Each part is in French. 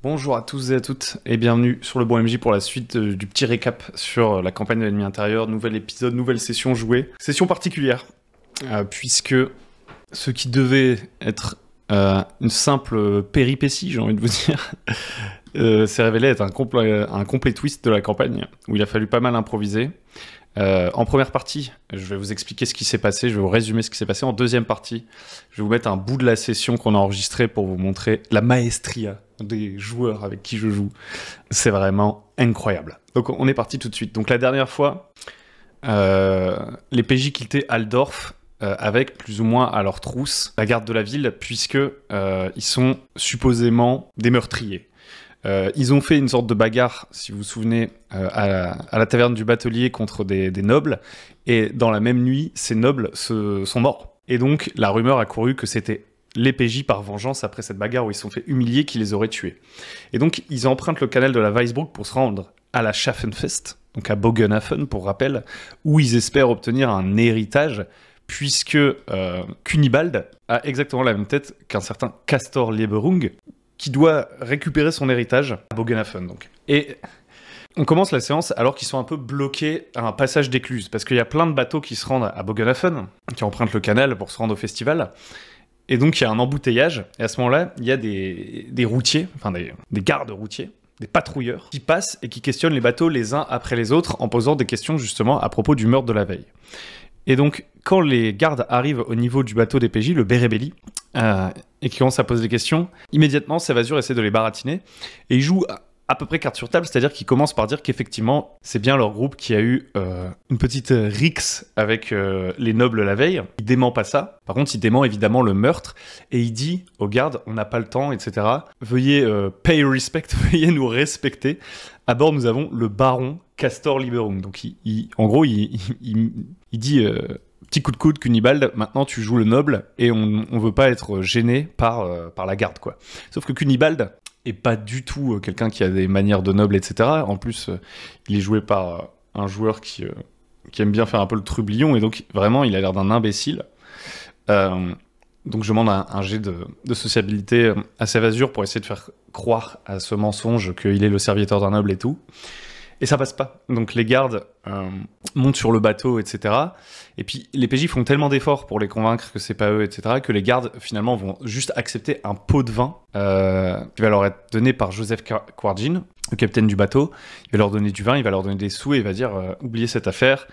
Bonjour à tous et à toutes et bienvenue sur le Bon MJ pour la suite du petit récap sur la campagne de l'ennemi intérieur, nouvel épisode, nouvelle session jouée. Session particulière, puisque ce qui devait être une simple péripétie, j'ai envie de vous dire, s'est révélé être un complet twist de la campagne, où il a fallu pas mal improviser. En première partie, je vais vous expliquer ce qui s'est passé, je vais vous résumer ce qui s'est passé. En deuxième partie, je vais vous mettre un bout de la session qu'on a enregistrée pour vous montrer la maestria des joueurs avec qui je joue. C'est vraiment incroyable. Donc on est parti tout de suite. Donc la dernière fois, les PJ quittaient Altdorf avec plus ou moins à leur trousse la garde de la ville, puisque ils sont supposément des meurtriers. Ils ont fait une sorte de bagarre, si vous vous souvenez, à la taverne du batelier contre des nobles, et dans la même nuit, ces nobles sont morts. Et donc, la rumeur a couru que c'était les PJ, par vengeance, après cette bagarre où ils se sont fait humilier, qui les auraient tués. Et donc, ils empruntent le canal de la Weisbruck pour se rendre à la Schaffenfest, donc à Bogenhafen, pour rappel, où ils espèrent obtenir un héritage, puisque Cunibald a exactement la même tête qu'un certain Castor Lieberung, qui doit récupérer son héritage à Bogenhafen, donc. Et on commence la séance alors qu'ils sont un peu bloqués à un passage d'écluse, parce qu'il y a plein de bateaux qui se rendent à Bogenhafen, qui empruntent le canal pour se rendre au festival, et donc il y a un embouteillage, et à ce moment-là, il y a des routiers, enfin des gardes routiers, des patrouilleurs, qui passent et qui questionnent les bateaux les uns après les autres, en posant des questions justement à propos du meurtre de la veille. Et donc, quand les gardes arrivent au niveau du bateau des PJ, le Berebelli, et qui commencent à poser des questions, immédiatement, Sévasur essaie de les baratiner, et il joue à peu près carte sur table, c'est-à-dire qu'il commence par dire qu'effectivement, c'est bien leur groupe qui a eu une petite rixe avec les nobles la veille. Il dément pas ça, par contre, il dément évidemment le meurtre, et il dit aux gardes, on n'a pas le temps, etc., veuillez pay respect, veuillez nous respecter. À bord, nous avons le baron Castor Lieberung. Donc, en gros, il dit petit coup de coude, Cunibald, maintenant tu joues le noble et on veut pas être gêné par la garde, quoi. Sauf que Cunibald est pas du tout quelqu'un qui a des manières de noble, etc. En plus, il est joué par un joueur qui aime bien faire un peu le trublion, et donc vraiment, il a l'air d'un imbécile. Donc je demande un jet de sociabilité à Sévasur pour essayer de faire croire à ce mensonge qu'il est le serviteur d'un noble et tout. Et ça passe pas. Donc les gardes montent sur le bateau, etc. Et puis les PJ font tellement d'efforts pour les convaincre que c'est pas eux, etc., que les gardes finalement vont juste accepter un pot de vin qui va leur être donné par Joseph Quardjin, le capitaine du bateau. Il va leur donner du vin, il va leur donner des sous et il va dire oubliez cette affaire.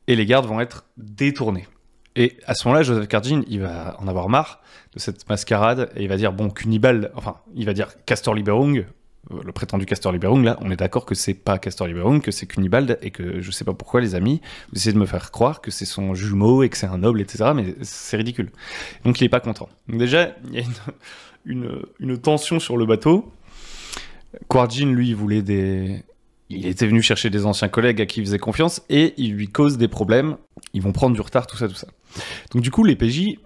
Et les gardes vont être détournés. Et à ce moment-là, Joseph Quardjin, il va en avoir marre de cette mascarade et il va dire bon, Cunibald, enfin, il va dire Castor Lieberung, le prétendu Castor Lieberung, là, on est d'accord que c'est pas Castor Lieberung, que c'est Cunibald, et que je sais pas pourquoi, les amis, vous essayez de me faire croire que c'est son jumeau et que c'est un noble, etc., mais c'est ridicule. Donc il est pas content. Donc déjà, il y a une tension sur le bateau. Quardjin, lui, il était venu chercher des anciens collègues à qui il faisait confiance, et il lui cause des problèmes, ils vont prendre du retard, tout ça. Donc du coup, les PJ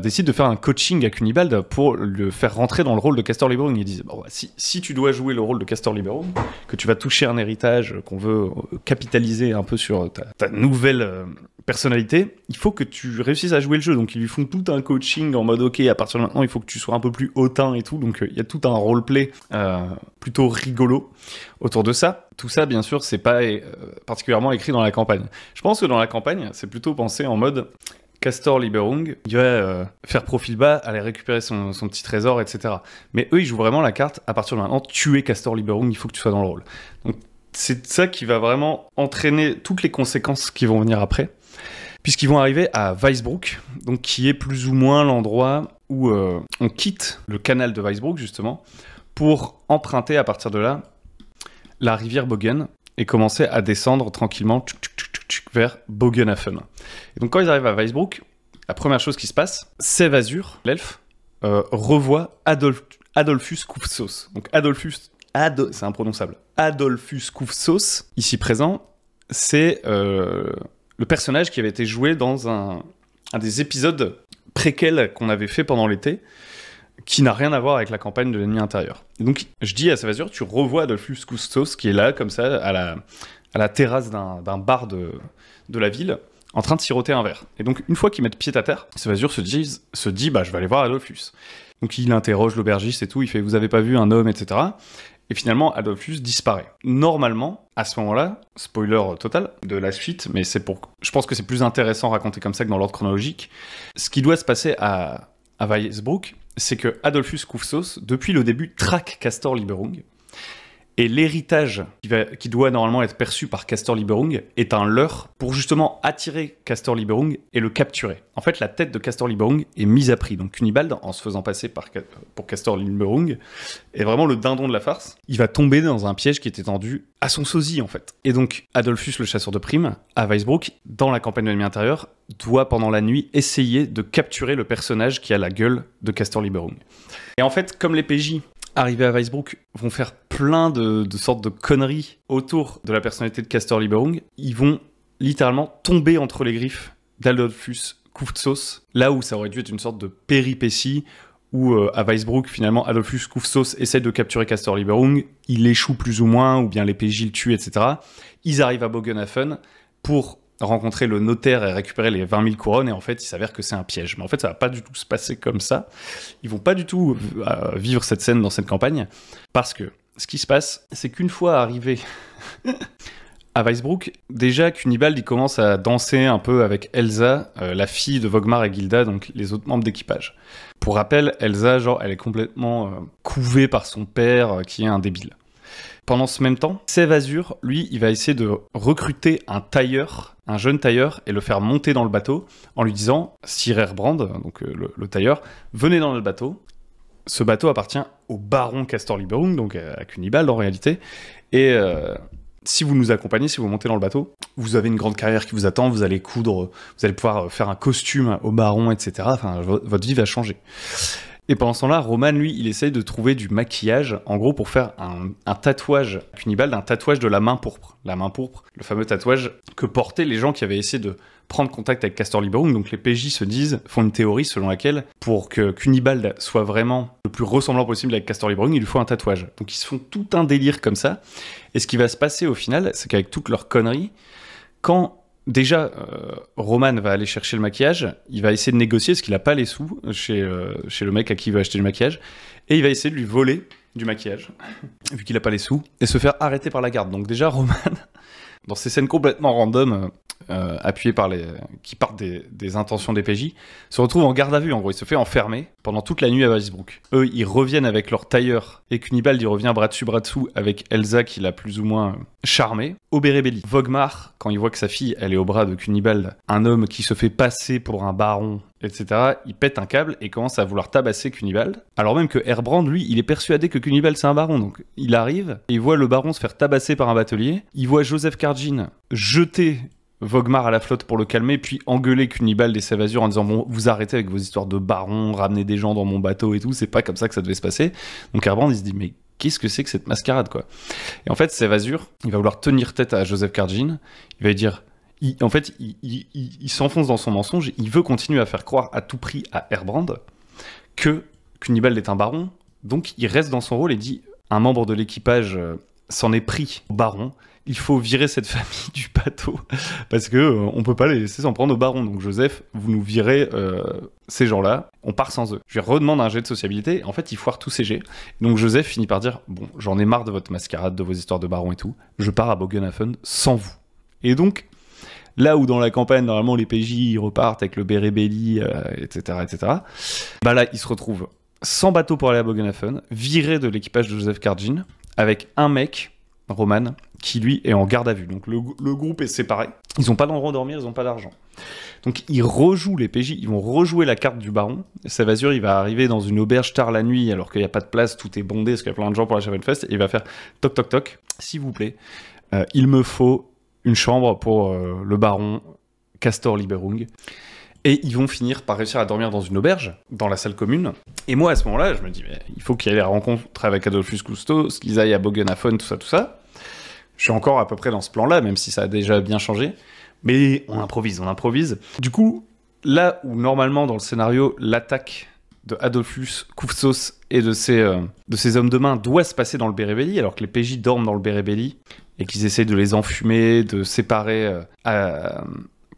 décident de faire un coaching à Cunibald pour le faire rentrer dans le rôle de Castor Lieberung. Ils disent, bon, si tu dois jouer le rôle de Castor Lieberung, que tu vas toucher un héritage, qu'on veut capitaliser un peu sur ta nouvelle personnalité, il faut que tu réussisses à jouer le jeu. Donc ils lui font tout un coaching en mode, ok, à partir de maintenant, il faut que tu sois un peu plus hautain et tout. Donc il y a tout un roleplay plutôt rigolo autour de ça. Tout ça, bien sûr, c'est pas particulièrement écrit dans la campagne. Je pense que dans la campagne, c'est plutôt pensé en mode Castor Lieberung, il va faire profil bas, aller récupérer son petit trésor, etc. Mais eux, ils jouent vraiment la carte, à partir de maintenant, tu es Castor Lieberung, il faut que tu sois dans le rôle. Donc c'est ça qui va vraiment entraîner toutes les conséquences qui vont venir après, puisqu'ils vont arriver à Weisbruck, donc qui est plus ou moins l'endroit où on quitte le canal de Weisbruck, justement, pour emprunter à partir de là la rivière Bogen et commencer à descendre tranquillement vers Bogenhafen. Et donc quand ils arrivent à Weisbruck, la première chose qui se passe, Sévasur, l'elfe, revoit Adolphus Kufsos. Donc c'est imprononçable. Adolphus Kufsos, ici présent, c'est le personnage qui avait été joué dans un des épisodes préquels qu'on avait fait pendant l'été, qui n'a rien à voir avec la campagne de l'ennemi intérieur. Et donc, je dis à Sévasur, tu revois Adolphus Kufsos, qui est là, comme ça, à la terrasse d'un bar de la ville, en train de siroter un verre. Et donc, une fois qu'ils mettent pied à terre, Sévasur se dit, bah, je vais aller voir Adolphus. Donc il interroge l'aubergiste et tout, il fait « Vous avez pas vu un homme, etc. » Et finalement, Adolphus disparaît. Normalement, à ce moment-là, spoiler total de la suite, mais je pense que c'est plus intéressant raconté comme ça que dans l'ordre chronologique. Ce qui doit se passer à Weisbruck, c'est que Adolphus Kufsos, depuis le début, traque Castor Lieberung. Et l'héritage qui doit normalement être perçu par Castor Lieberung est un leurre pour justement attirer Castor Lieberung et le capturer. En fait, la tête de Castor Lieberung est mise à prix. Donc Cunibald, en se faisant passer pour Castor Lieberung, est vraiment le dindon de la farce. Il va tomber dans un piège qui était tendu à son sosie, en fait. Et donc, Adolphus, le chasseur de primes, à Weisbruck, dans la campagne de l'ennemi intérieur, doit pendant la nuit essayer de capturer le personnage qui a la gueule de Castor Lieberung. Et en fait, comme les PJ arrivés à Weisbruck vont faire plein de sortes de conneries autour de la personnalité de Castor Lieberung, ils vont littéralement tomber entre les griffes d'Adolphus Kufsos, là où ça aurait dû être une sorte de péripétie, où à Weisbruck, finalement, Adolphus Kufsos essaie de capturer Castor Lieberung, il échoue plus ou moins, ou bien les PJ le tuent, etc. Ils arrivent à Bogenhafen pour rencontrer le notaire et récupérer les 20 000 couronnes, et en fait, il s'avère que c'est un piège. Mais en fait, ça va pas du tout se passer comme ça. Ils vont pas du tout vivre cette scène dans cette campagne, parce que ce qui se passe, c'est qu'une fois arrivé à Weisbruck, déjà, Cunibald, il commence à danser un peu avec Elsa, la fille de Wogmar et Gilda, donc les autres membres d'équipage. Pour rappel, Elsa, genre, elle est complètement couvée par son père, qui est un débile. Pendant ce même temps, Sève Azur, lui, il va essayer de recruter un tailleur, un jeune tailleur, et le faire monter dans le bateau, en lui disant, Sir Erbrand, donc le tailleur, venez dans le bateau. Ce bateau appartient au baron Castor Lieberung, donc à Cunibald en réalité, et si vous nous accompagnez, si vous montez dans le bateau, vous avez une grande carrière qui vous attend, vous allez coudre, vous allez pouvoir faire un costume au baron, etc. Enfin, votre vie va changer. Et pendant ce temps-là, Roman, lui, il essaye de trouver du maquillage, en gros, pour faire un tatouage à Cunibald, un tatouage de la main pourpre. La main pourpre, le fameux tatouage que portaient les gens qui avaient essayé de prendre contact avec Castor Lieberung. Donc les PJ font une théorie selon laquelle, pour que Cunibald soit vraiment le plus ressemblant possible avec Castor Lieberung, il lui faut un tatouage. Donc ils se font tout un délire comme ça. Et ce qui va se passer au final, c'est qu'avec toutes leurs conneries, quand déjà, Roman va aller chercher le maquillage, il va essayer de négocier parce qu'il n'a pas les sous chez le mec à qui il veut acheter le maquillage, et il va essayer de lui voler du maquillage, vu qu'il n'a pas les sous, et se faire arrêter par la garde. Donc déjà, Roman, dans ces scènes complètement random, appuyées par qui partent des intentions des PJ, se retrouve en garde à vue, en gros. Il se fait enfermer pendant toute la nuit à Weisbruck. Eux, ils reviennent avec leur tailleur, et Cunibald, il revient bras dessous avec Elsa, qui l'a plus ou moins charmé. Au Bérébéli, Wogmar, quand il voit que sa fille, elle est au bras de Cunibald, un homme qui se fait passer pour un baron, etc., il pète un câble et commence à vouloir tabasser Cunibald, alors même que Erbrand, lui, il est persuadé que Cunibald, c'est un baron. Donc il arrive, et il voit le baron se faire tabasser par un batelier, il voit Joseph Karjin jeter Wogmar à la flotte pour le calmer, puis engueuler Cunibald et Sève Azur en disant « Bon, vous arrêtez avec vos histoires de baron, ramenez des gens dans mon bateau et tout, c'est pas comme ça que ça devait se passer. » Donc Erbrand, il se dit « Mais qu'est-ce que c'est que cette mascarade, quoi ?» Et en fait, Sève Azur, il va vouloir tenir tête à Joseph Karjin, il va lui dire... Il s'enfonce dans son mensonge, il veut continuer à faire croire à tout prix à Erbrand que Cunibald est un baron, donc il reste dans son rôle et dit « Un membre de l'équipage s'en est pris au baron, il faut virer cette famille du bateau, parce que on peut pas les laisser s'en prendre au baron. Donc Joseph, vous nous virez ces gens-là, on part sans eux. » Je lui redemande un jet de sociabilité, en fait il foire tous ses jets. Donc Joseph finit par dire « Bon, j'en ai marre de votre mascarade, de vos histoires de baron et tout, je pars à Bogenhafen sans vous. » Et donc, là où dans la campagne, normalement, les PJ ils repartent avec le Bérébéli, etc., bah là, ils se retrouvent sans bateau pour aller à Bogenhafen, virés de l'équipage de Joseph Karjin, avec un mec, Roman, qui lui est en garde à vue. Donc le groupe est séparé, ils n'ont pas d'endroit où dormir, ils n'ont pas d'argent. Donc ils rejouent, les PJ, ils vont rejouer la carte du baron. Sève Azur, il va arriver dans une auberge tard la nuit, alors qu'il n'y a pas de place, tout est bondé, parce qu'il y a plein de gens pour la Schaffelfest, et il va faire toc toc toc, s'il vous plaît, il me faut une chambre pour le baron Castor Lieberung. Et ils vont finir par réussir à dormir dans une auberge, dans la salle commune. Et moi, à ce moment-là, je me dis, mais il faut qu'il y ait la rencontre avec Adolphus Kufsos, qu'ils aillent à Bogenhafen, tout ça. Je suis encore à peu près dans ce plan-là, même si ça a déjà bien changé. Mais on improvise. Du coup, là où normalement, dans le scénario, l'attaque de Adolphus Kufsos et de ses hommes de main doit se passer dans le Bérébéli, alors que les PJ dorment dans le Bérébéli, et qu'ils essayent de les enfumer, de séparer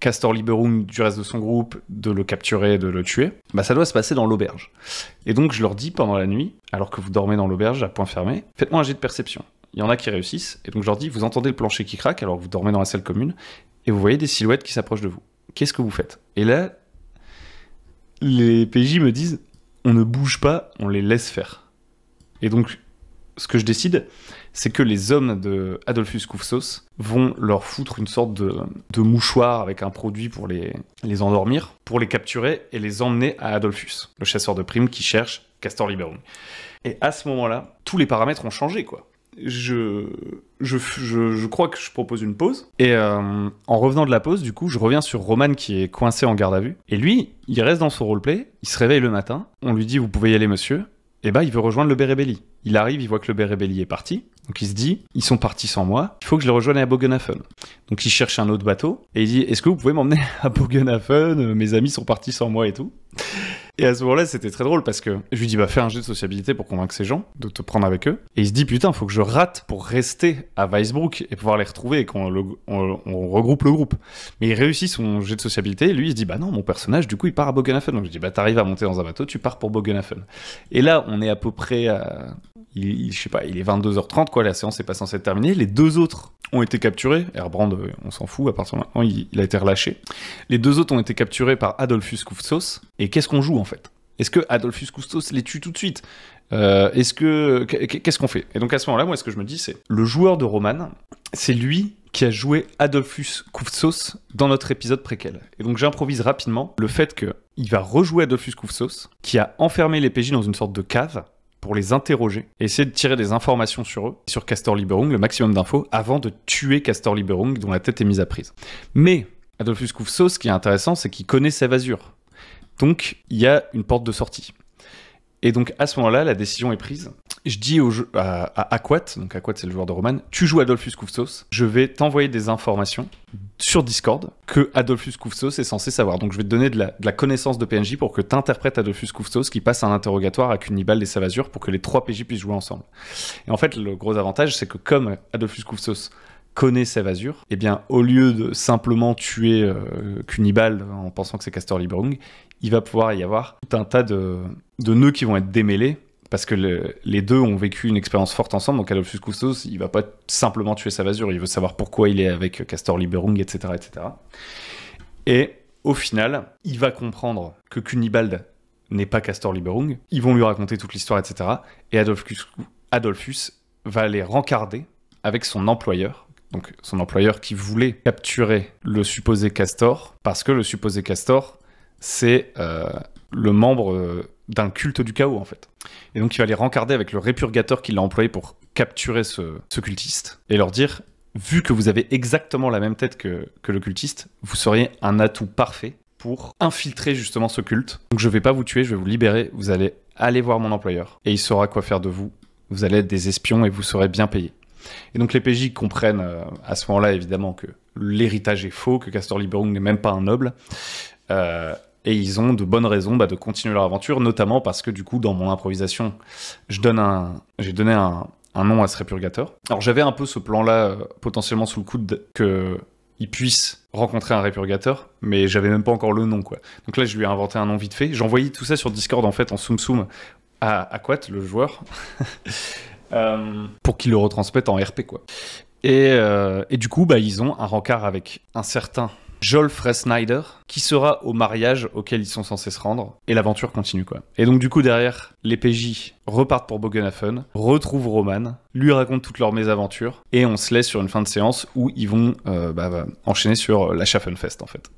Castor Liberung du reste de son groupe de le capturer, de le tuer, bah ça doit se passer dans l'auberge. Et donc je leur dis pendant la nuit, alors que vous dormez dans l'auberge à point fermé, faites-moi un jet de perception. Il y en a qui réussissent, et donc je leur dis, vous entendez le plancher qui craque alors que vous dormez dans la salle commune, et vous voyez des silhouettes qui s'approchent de vous. Qu'est-ce que vous faites? Et là, les PJ me disent, on ne bouge pas, on les laisse faire. Et donc, ce que je décide, c'est que les hommes de Adolphus Koufsos vont leur foutre une sorte de mouchoir avec un produit pour les endormir, pour les capturer et les emmener à Adolphus, le chasseur de primes qui cherche Castor Liberung. Et à ce moment-là, tous les paramètres ont changé, quoi. Je crois que je propose une pause. Et en revenant de la pause, du coup, je reviens sur Roman qui est coincé en garde à vue. Et lui, il reste dans son roleplay, il se réveille le matin, on lui dit « Vous pouvez y aller, monsieur ». Et bah, il veut rejoindre le Bérebelli. Il arrive, il voit que le Bérebelli est parti. Donc il se dit, ils sont partis sans moi, il faut que je les rejoigne à Bogenhafen. Donc il cherche un autre bateau, et il dit, est-ce que vous pouvez m'emmener à Bogenhafen? Mes amis sont partis sans moi et tout. Et à ce moment-là, c'était très drôle parce que je lui dis, bah fais un jet de sociabilité pour convaincre ces gens de te prendre avec eux. Et il se dit, putain, faut que je rate pour rester à Weisbruck et pouvoir les retrouver et qu'on regroupe le groupe. Mais il réussit son jet de sociabilité et lui, il se dit, bah non, mon personnage, du coup, il part à Bogenhafen. Donc je dis, bah t'arrives à monter dans un bateau, tu pars pour Bogenhafen. Et là, on est à peu près à... je sais pas, il est 22h30, quoi, la séance est pas censée être terminée. Les deux autres ont été capturés. Herbrand, on s'en fout, à partir de maintenant, il a été relâché. Les deux autres ont été capturés par Adolphus Koufsos. Et qu'est-ce qu'on joue, en fait? Est-ce que Adolphus Koufsos les tue tout de suite? Qu'est-ce qu'on fait? Et donc à ce moment-là, moi, ce que je me dis, c'est le joueur de Roman, c'est lui qui a joué Adolphus Koufsos dans notre épisode préquel. Et donc j'improvise rapidement le fait qu'il va rejouer Adolphus Koufsos, qui a enfermé les PJ dans une sorte de cave, pour les interroger et essayer de tirer des informations sur eux, sur Castor Liberung, le maximum d'infos, avant de tuer Castor Liberung, dont la tête est mise à prise. Mais Adolphus Koufsos, ce qui est intéressant, c'est qu'il connaît Sévasur. Donc, il y a une porte de sortie. Et donc, à ce moment-là, la décision est prise. Je dis à Aquat, donc Aquat c'est le joueur de Roman, tu joues Adolphus Koufsos, je vais t'envoyer des informations sur Discord que Adolphus Koufsos est censé savoir. Donc je vais te donner de la connaissance de PNJ pour que tu interprètes Adolphus Koufsos qui passe un interrogatoire à Cunibald et Sévasur pour que les 3 PJ puissent jouer ensemble. Et en fait, le gros avantage, c'est que comme Adolphus Koufsos connaît Sévasur, eh bien, au lieu de simplement tuer Cunibald en pensant que c'est Castor Liberung, il va pouvoir y avoir tout un tas de nœuds qui vont être démêlés, parce que les deux ont vécu une expérience forte ensemble, donc Adolphus Koufsos, il va pas simplement tuer Sévasur, il veut savoir pourquoi il est avec Castor Liberung, etc., etc. Et au final, il va comprendre que Cunibald n'est pas Castor Liberung, ils vont lui raconter toute l'histoire, etc. Et Adolphus va les rencarder avec son employeur, donc son employeur qui voulait capturer le supposé Castor, parce que le supposé Castor, c'est le membre d'un culte du chaos, en fait. Et donc il va les rencarder avec le répurgateur qu'il a employé pour capturer ce cultiste, et leur dire, vu que vous avez exactement la même tête que le cultiste, vous seriez un atout parfait pour infiltrer justement ce culte. Donc je vais pas vous tuer, je vais vous libérer, vous allez aller voir mon employeur, et il saura quoi faire de vous. Vous allez être des espions et vous serez bien payés. Et donc les PJ comprennent à ce moment-là, évidemment, que l'héritage est faux, que Castor Liberung n'est même pas un noble, et ils ont de bonnes raisons de continuer leur aventure, notamment parce que du coup, dans mon improvisation, j'ai donné un nom à ce répurgateur. Alors j'avais un peu ce plan-là potentiellement sous le coude qu'il puisse rencontrer un répurgateur, mais j'avais même pas encore le nom, quoi. Donc là, je lui ai inventé un nom vite fait. J'ai envoyé tout ça sur Discord, en fait, en soum à Aquat, le joueur, pour qu'il le retransmette en RP, quoi. Et du coup, ils ont un rencard avec un certain Jolfre Snyder, qui sera au mariage auquel ils sont censés se rendre, et l'aventure continue, quoi. Et donc du coup, derrière, les PJ repartent pour Bogenhafen, retrouvent Roman, lui racontent toutes leurs mésaventures, et on se laisse sur une fin de séance où ils vont enchaîner sur la Schaffenfest, en fait.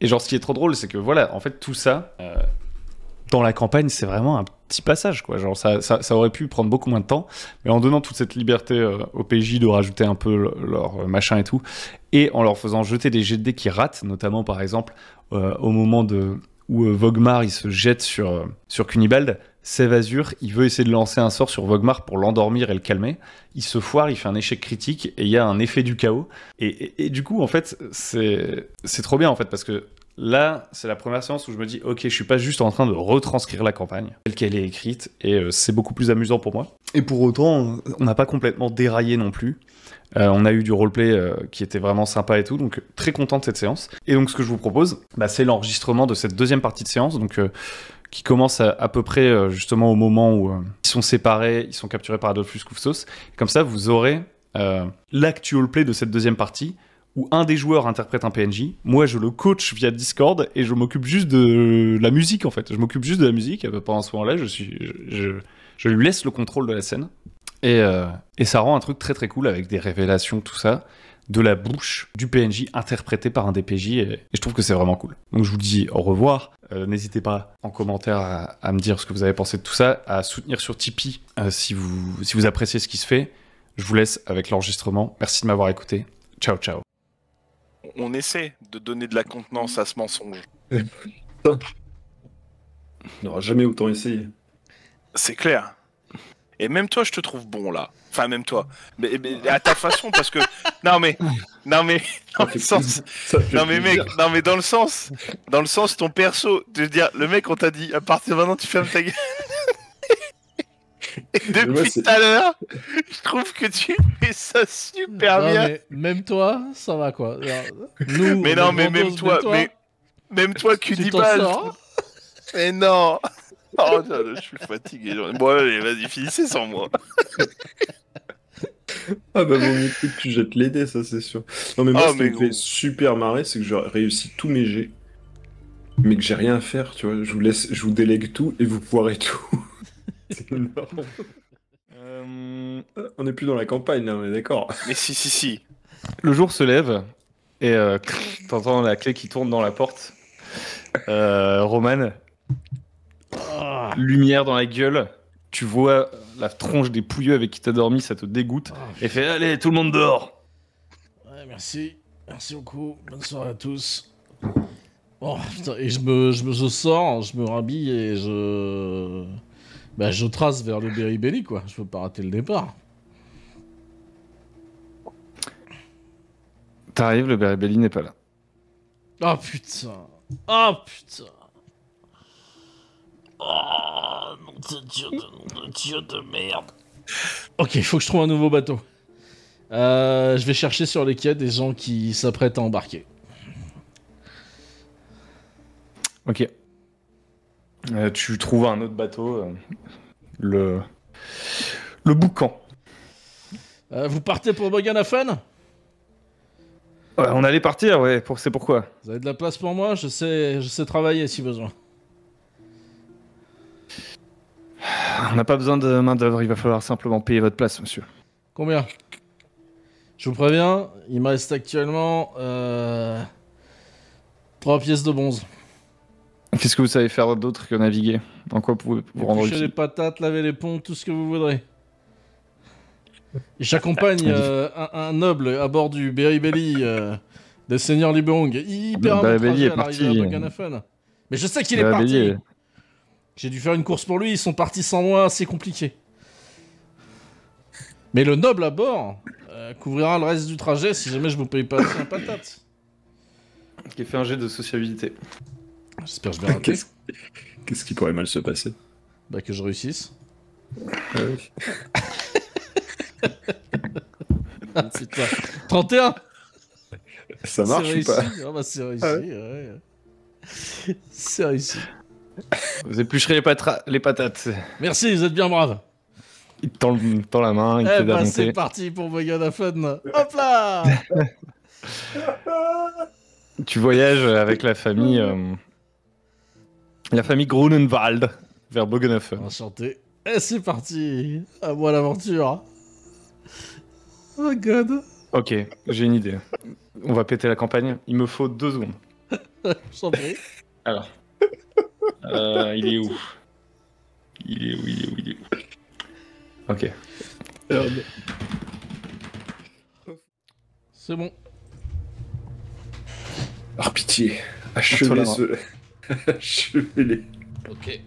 Et genre, ce qui est trop drôle, c'est que voilà, en fait, tout ça, dans la campagne, c'est vraiment un petit passage, quoi. Genre, ça aurait pu prendre beaucoup moins de temps, mais en donnant toute cette liberté aux PJ de rajouter un peu leur machin et tout, et en leur faisant jeter des jets de dés qui ratent, notamment, par exemple, au moment où Wogmar, il se jette sur Cunibald, Sévasur, il veut essayer de lancer un sort sur Wogmar pour l'endormir et le calmer. Il se foire, il fait un échec critique, et il y a un effet du chaos. Et du coup, en fait, c'est trop bien, en fait, parce que Là, c'est la première séance où je me dis, ok, je suis pas juste en train de retranscrire la campagne telle qu'elle est écrite, et c'est beaucoup plus amusant pour moi. Et pour autant, on n'a pas complètement déraillé non plus. On a eu du roleplay qui était vraiment sympa et tout, donc très content de cette séance. Et donc ce que je vous propose, c'est l'enregistrement de cette deuxième partie de séance, donc qui commence à peu près justement au moment où ils sont séparés, ils sont capturés par Adolphus Koufsos. Comme ça, vous aurez l'actual play de cette deuxième partie, où un des joueurs interprète un PNJ, moi je le coach via Discord, et je m'occupe juste de la musique en fait. Je m'occupe juste de la musique, pendant ce moment-là, je lui laisse le contrôle de la scène. Et ça rend un truc très très cool avec des révélations, tout ça, de la bouche du PNJ interprété par un DPJ, et je trouve que c'est vraiment cool. Donc je vous dis au revoir, n'hésitez pas en commentaire à me dire ce que vous avez pensé de tout ça, à soutenir sur Tipeee si vous appréciez ce qui se fait. Je vous laisse avec l'enregistrement, merci de m'avoir écouté, ciao ciao. On essaie de donner de la contenance à ce mensonge. On n'aura jamais autant essayé. C'est clair. Et même toi, je te trouve bon là. Enfin, même toi. Mais à ta façon, parce que. Non mais. Dans le sens. Non mais mec, dans le sens. Dans le sens, ton perso. Je veux dire, le mec, on t'a dit, à partir de maintenant, tu fermes ta gueule. Et depuis tout à l'heure, je trouve que tu fais ça super bien. Mais même toi, ça va quoi. Nous, mais non, mais même toi, même toi, Cudibal. Mais non. Oh, je suis fatigué. Bon, allez, vas-y, finissez sans moi. Ah bah bon, écoute, tu jettes les dés, ça c'est sûr. Non mais moi, ce qui me fait super marrer, c'est que j'ai réussi tous mes jets, mais que j'ai rien à faire, tu vois. Je vous délègue tout et vous poirez tout. C'est énorme. On n'est plus dans la campagne, là, on est d'accord. Mais si. Le jour se lève, et t'entends la clé qui tourne dans la porte. Roman, lumière dans la gueule, tu vois la tronche des pouilleux avec qui t'as dormi, ça te dégoûte, et fait allez, tout le monde dehors. Ouais, merci beaucoup, bonne soirée à tous. Bon, putain, et je sors, je me rhabille et je trace vers le Beribelli, quoi. Je peux pas rater le départ. T'arrives, le Beribelli n'est pas là. Oh putain. Oh putain. Oh, nom de Dieu de merde. Ok, il faut que je trouve un nouveau bateau. Je vais chercher sur les quais des gens qui s'apprêtent à embarquer. Ok. Tu trouves un autre bateau, le Boucan. Vous partez pour Boganafen ? Ouais, on allait partir, ouais, c'est pourquoi. Vous avez de la place pour moi ? Je sais travailler si besoin. On n'a pas besoin de main d'œuvre, il va falloir simplement payer votre place, monsieur. Combien ? Je vous préviens, il me reste actuellement 3 pièces de bronze. Qu'est-ce que vous savez faire d'autre que naviguer ? En quoi pouvez-vous rendre utile ? Les patates, laver les ponts, tout ce que vous voudrez. Et j'accompagne un noble à bord du Beribelli des seigneurs Liberung. Il perd un trajet à l'arrivée à Boganafen. Mais je sais qu'il est parti. J'ai dû faire une course pour lui, ils sont partis sans moi, c'est compliqué. Mais le noble à bord couvrira le reste du trajet si jamais je vous paye pas assez en patates. Qui fait un jet de sociabilité. J'espère que je vais rater. Qu'est-ce qui pourrait mal se passer ? Bah que je réussisse. Oui. Putain. 31. Ça marche ou pas ? Oh bah c'est réussi, ouais. C'est réussi. Vous éplucherez les patates. Merci, vous êtes bien braves. Il te tend la main, il te fait monter. C'est parti pour Boganafen. Hop là. Tu voyages avec la famille Grunenwald vers Boganafen. Enchanté. Et c'est parti. À moi l'aventure. Oh god. Ok, j'ai une idée. On va péter la campagne. Il me faut 2 secondes. Je t'en prie. Alors. Il est où ? Il est où ? Ok. C'est bon. Par pitié, achevez-les. Achevez-les. Ok.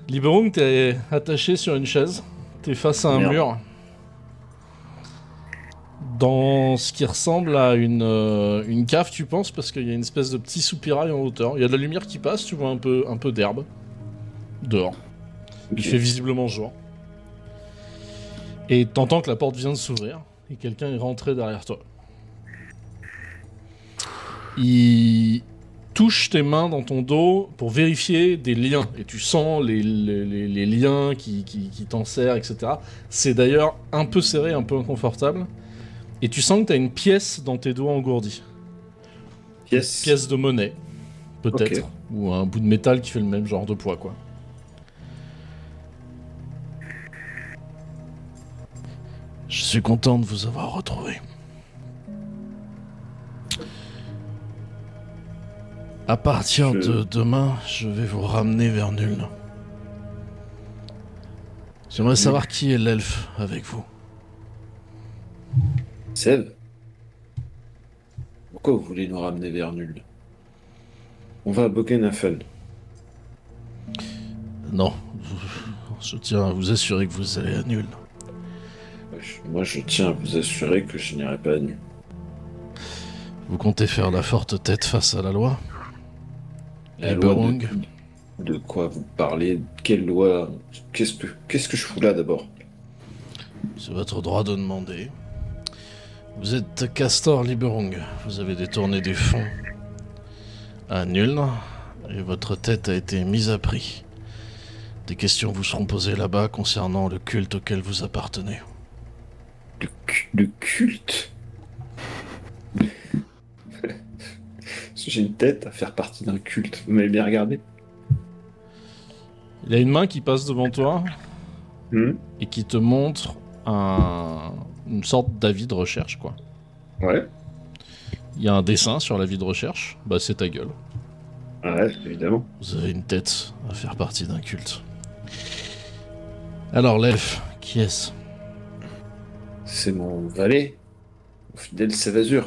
Liberung, t'es attaché sur une chaise. T'es face à un mur. Dans ce qui ressemble à une cave, tu penses, parce qu'il y a une espèce de petit soupirail en hauteur. Il y a de la lumière qui passe, tu vois un peu d'herbe dehors. Il fait visiblement jour. Et t'entends que la porte vient de s'ouvrir et quelqu'un est rentré derrière toi. Il touche tes mains dans ton dos pour vérifier des liens. Et tu sens les liens qui t'enserrent, etc. C'est d'ailleurs un peu serré, un peu inconfortable. Et tu sens que t'as une pièce dans tes doigts engourdis. Yes. Une pièce de monnaie, peut-être. Okay. Ou un bout de métal qui fait le même genre de poids, quoi. Je suis content de vous avoir retrouvé. À partir de demain, je vais vous ramener vers Nul. J'aimerais savoir qui est l'elfe avec vous. Sève. Pourquoi vous voulez nous ramener vers Nul? On va à Bokenhafen. Non, je tiens à vous assurer que vous allez à Nul. Moi, je tiens à vous assurer que je n'irai pas à Nul. Vous comptez faire la forte tête face à la loi? La loi de quoi vous parlez? Quelle loi? Qu'est-ce que je fous là d'abord? C'est votre droit de demander. Vous êtes Castor Liberung. Vous avez détourné des fonds à Nul et votre tête a été mise à prix. Des questions vous seront posées là-bas concernant le culte auquel vous appartenez. Le culte? J'ai une tête à faire partie d'un culte. Vous m'avez bien regardé? Il y a une main qui passe devant toi et qui te montre une sorte d'avis de recherche, quoi. Ouais. Il y a un dessin sur l'avis de recherche. Bah, c'est ta gueule. Ouais, évidemment. Vous avez une tête à faire partie d'un culte. Alors, l'elfe, qui est-ce? C'est mon valet, mon fidèle Sévazur.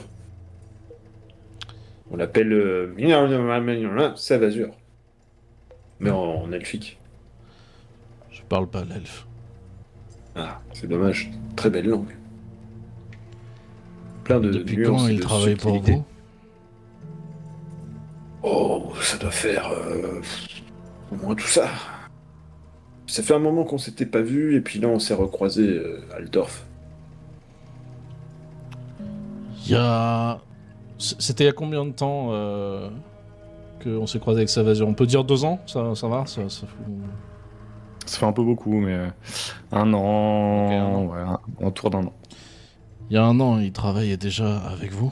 On l'appelle Sévazur. Mais en elfique. Je parle pas l'elfe. Ah, c'est dommage. Très belle langue. Plein de Depuis nuances quand et il de travaille pour subtilités. vous? Oh, ça doit faire au moins tout ça. Ça fait un moment qu'on s'était pas vu et puis là on s'est recroisés à Altdorf. C'était il y a combien de temps qu'on s'est croisé avec Savazur? On peut dire 2 ans? Ça va? Ça fait un peu beaucoup, mais 1 an, okay, 1 an. Ouais, autour d'1 an. Il y a 1 an, il travaillait déjà avec vous?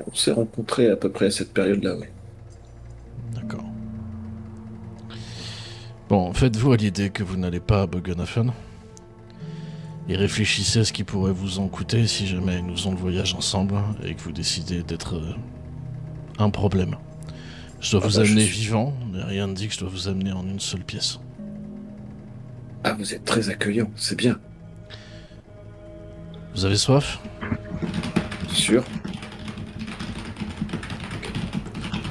On s'est rencontrés à peu près à cette période-là, oui. D'accord. Bon, faites-vous à l'idée que vous n'allez pas à Bokenhafen et réfléchissez à ce qui pourrait vous en coûter si jamais nous faisons le voyage ensemble et que vous décidez d'être un problème. Je dois vous amener vivant, mais rien ne dit que je dois vous amener en une seule pièce. Ah, vous êtes très accueillant, c'est bien. Vous avez soif? Sûr.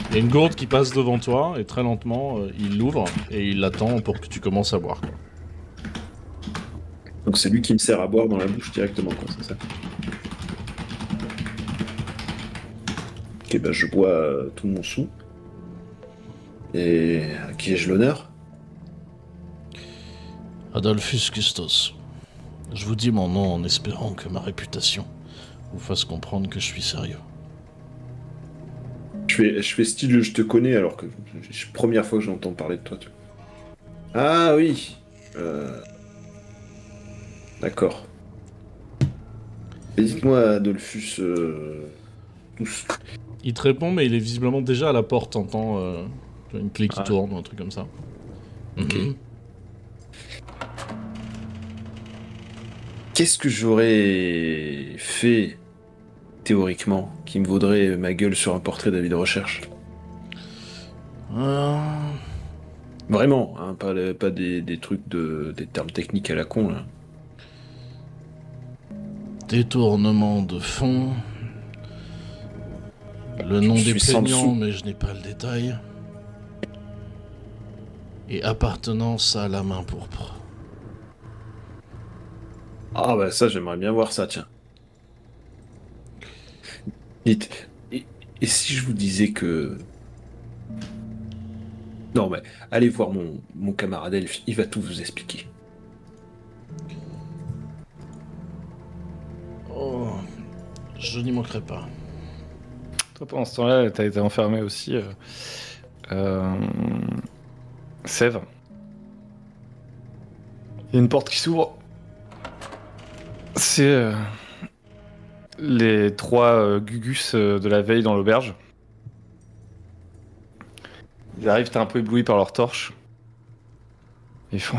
Il y a une gourde qui passe devant toi et très lentement, il l'ouvre et il l'attend pour que tu commences à boire. Donc c'est lui qui me sert à boire dans la bouche directement, quoi, c'est ça? Ok, bah je bois tout mon sou. Et à qui ai-je l'honneur? Adolphus Custos. Je vous dis mon nom en espérant que ma réputation vous fasse comprendre que je suis sérieux. Je fais style je te connais alors que c'est la première fois que j'entends parler de toi. Tu vois. Ah oui. D'accord. Et dites-moi, Adolphus. Il te répond, mais il est visiblement déjà à la porte. T'entends une clé qui tourne ou un truc comme ça. Ok. Qu'est-ce que j'aurais fait théoriquement qui me vaudrait ma gueule sur un portrait d'avis de recherche? Vraiment, hein, pas des trucs des termes techniques à la con là. Détournement de fonds. Le nom des plaignants, mais je n'ai pas le détail. Et appartenance à la main pourpre. Ah bah ça, j'aimerais bien voir ça, tiens. Dites, et si je vous disais que... Non mais, allez voir mon camarade elfe, il va tout vous expliquer. Oh, je n'y manquerai pas. Toi, pendant ce temps-là, t'as été enfermé aussi. Sève. Il y a une porte qui s'ouvre. C'est les 3 Gugus de la veille dans l'auberge. Ils arrivent, t'es un peu ébloui par leur torche. Ils font...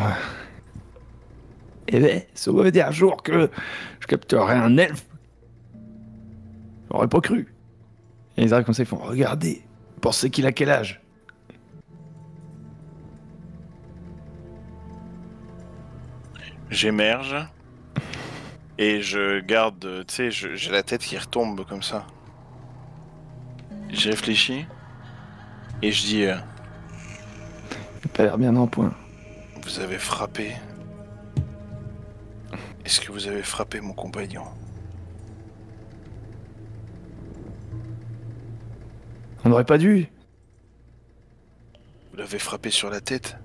Eh ben, ça veut dire un jour que je capterai un elfe. J'aurais pas cru. Et ils arrivent comme ça, ils font... Regardez, pensez qu'il a quel âge? J'émerge. Et je garde, tu sais, j'ai la tête qui retombe comme ça. J'ai réfléchi. Et je dis... Il a pas l'air bien en point. Vous avez frappé. Est-ce que vous avez frappé mon compagnon? On n'aurait pas dû. Vous l'avez frappé sur la tête?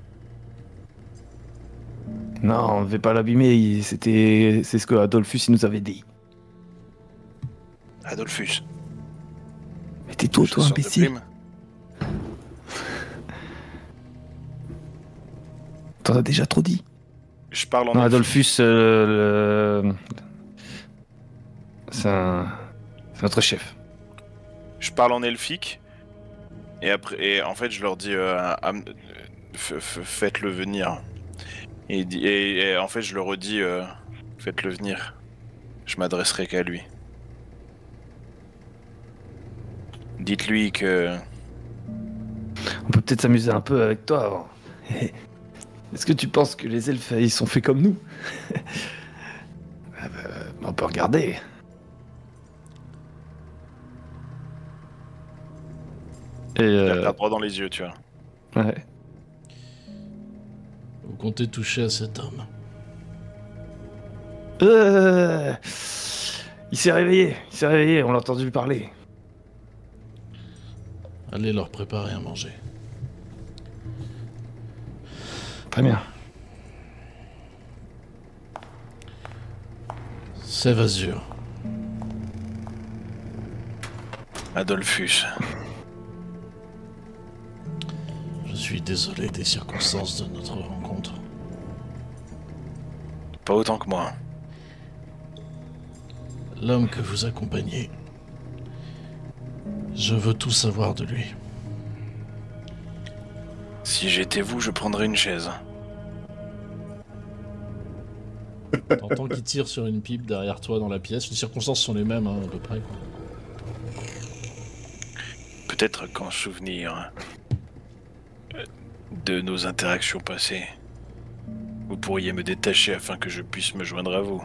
Non, on ne devait pas l'abîmer. C'est ce que Adolphus il nous avait dit. Adolphus. Mais tais-toi, toi, imbécile. T'en as déjà trop dit. Je parle en non, Adolphus, c'est notre chef. Je parle en elfique. Et après, et en fait, je leur dis faites-le venir. Et en fait, je le redis faites-le venir. Je m'adresserai qu'à lui. Dites-lui que... On peut peut-être s'amuser un peu avec toi avant. Est-ce que tu penses que les elfes, ils sont faits comme nous? On peut regarder. Et je les regarde droit dans les yeux, tu vois. Ouais. Vous comptez toucher à cet homme? Il s'est réveillé, on l'a entendu parler. Allez leur préparer à manger. Très bien. Sève Azur. Adolphus. Je suis désolé des circonstances de notre rencontre. Pas autant que moi. L'homme que vous accompagnez, je veux tout savoir de lui. Si j'étais vous, je prendrais une chaise. T'entends qu'il tire sur une pipe derrière toi dans la pièce. Les circonstances sont les mêmes, hein, à peu près. Quoi. Peut-être qu'en souvenir de nos interactions passées, vous pourriez me détacher afin que je puisse me joindre à vous.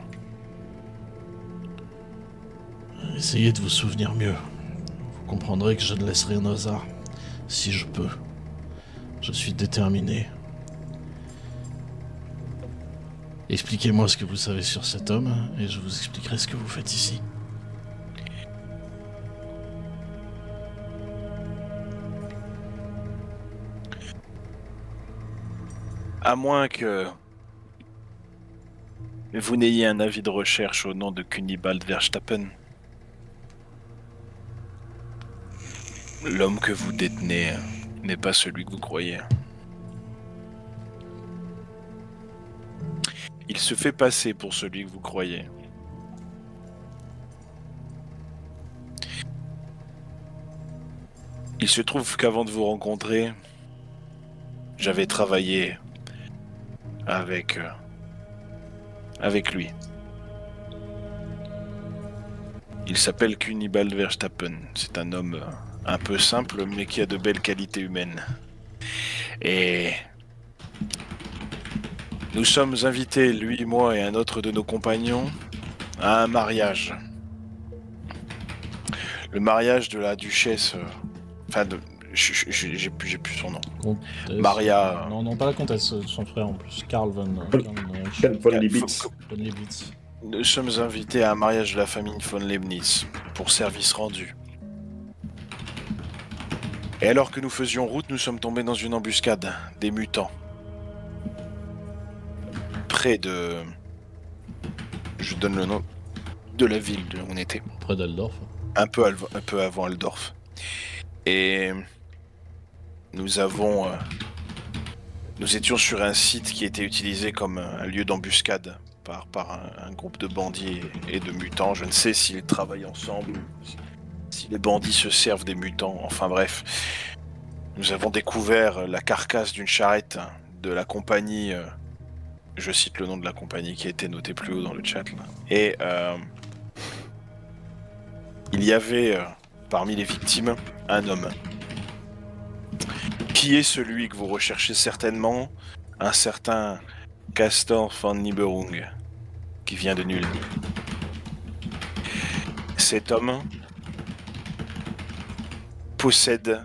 Essayez de vous souvenir mieux. Vous comprendrez que je ne laisse rien au hasard, si je peux. Je suis déterminé. Expliquez-moi ce que vous savez sur cet homme, et je vous expliquerai ce que vous faites ici. À moins que vous n'ayez un avis de recherche au nom de Kunibald Verstappen. L'homme que vous détenez n'est pas celui que vous croyez. Il se fait passer pour celui que vous croyez. Il se trouve qu'avant de vous rencontrer, j'avais travaillé avec lui. Il s'appelle Kunibald Verstappen. C'est un homme un peu simple, mais qui a de belles qualités humaines. Et nous sommes invités, lui, moi et un autre de nos compagnons, à un mariage. Le mariage de la duchesse... Enfin, j'ai plus son nom. Comtesse... Maria... Non, pas la comtesse, son frère en plus. Karl von... Von Liebitz. Von Liebitz. Nous sommes invités à un mariage de la famille von Leibniz, pour service rendu. Et alors que nous faisions route, nous sommes tombés dans une embuscade, des mutants. Près de... Je donne le nom de la ville où on était. Près d'Aldorf. Un peu avant Aldorf. Et nous étions sur un site qui était utilisé comme un lieu d'embuscade par un groupe de bandits et de mutants. Je ne sais s'ils travaillent ensemble, si les bandits se servent des mutants. Enfin bref, nous avons découvert la carcasse d'une charrette de la compagnie. Je cite le nom de la compagnie qui a été noté plus haut dans le chat. Là. Et il y avait parmi les victimes un homme. Qui est celui que vous recherchez certainement? Un certain Castor von Niberung, qui vient de Nul. Cet homme possède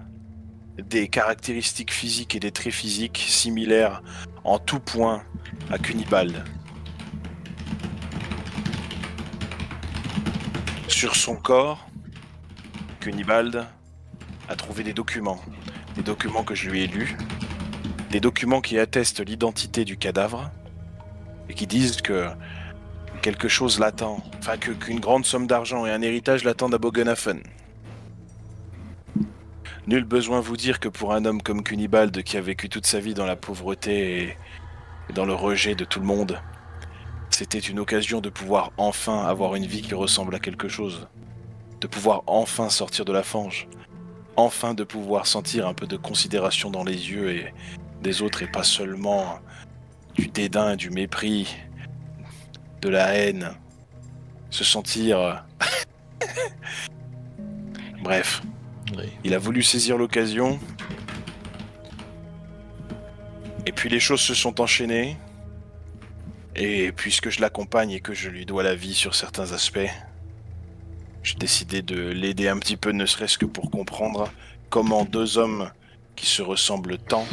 des caractéristiques physiques et des traits physiques similaires en tout point à Cunibald. Sur son corps, Cunibald a trouvé des documents que je lui ai lus, des documents qui attestent l'identité du cadavre et qui disent que quelque chose l'attend, enfin qu'une grande somme d'argent et un héritage l'attendent à Bogenhafen. Nul besoin vous dire que pour un homme comme Cunibald qui a vécu toute sa vie dans la pauvreté et dans le rejet de tout le monde, c'était une occasion de pouvoir enfin avoir une vie qui ressemble à quelque chose, de pouvoir enfin sortir de la fange, enfin de pouvoir sentir un peu de considération dans les yeux des autres et pas seulement du dédain, du mépris, de la haine, se sentir... Bref, oui. Il a voulu saisir l'occasion et puis les choses se sont enchaînées et puisque je l'accompagne et que je lui dois la vie sur certains aspects, j'ai décidé de l'aider un petit peu, ne serait-ce que pour comprendre comment deux hommes qui se ressemblent tant,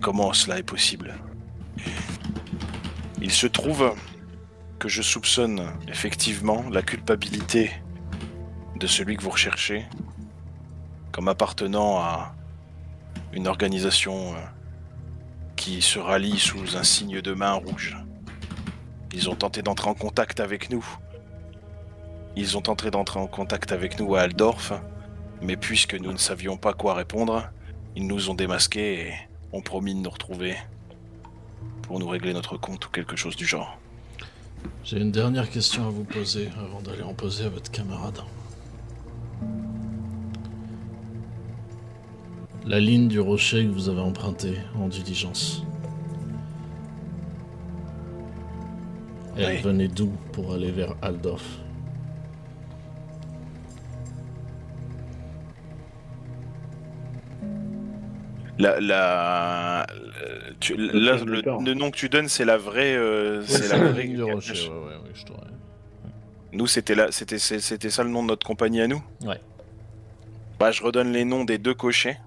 comment cela est possible. Il se trouve que je soupçonne effectivement la culpabilité de celui que vous recherchez comme appartenant à une organisation qui se rallie sous un signe de main rouge. Ils ont tenté d'entrer en contact avec nous. À Aldorf, mais puisque nous ne savions pas quoi répondre, ils nous ont démasqués et ont promis de nous retrouver pour nous régler notre compte ou quelque chose du genre. J'ai une dernière question à vous poser avant d'aller en poser à votre camarade. La ligne du rocher que vous avez empruntée en diligence, elle venait d'où pour aller vers Aldorf? Le nom que tu donnes, c'est la vraie. C'est la vraie ligne du rocher. Ouais, je t'aurais. Nous, c'était ça le nom de notre compagnie à nous. Ouais. Bah, je redonne les noms des deux cochers.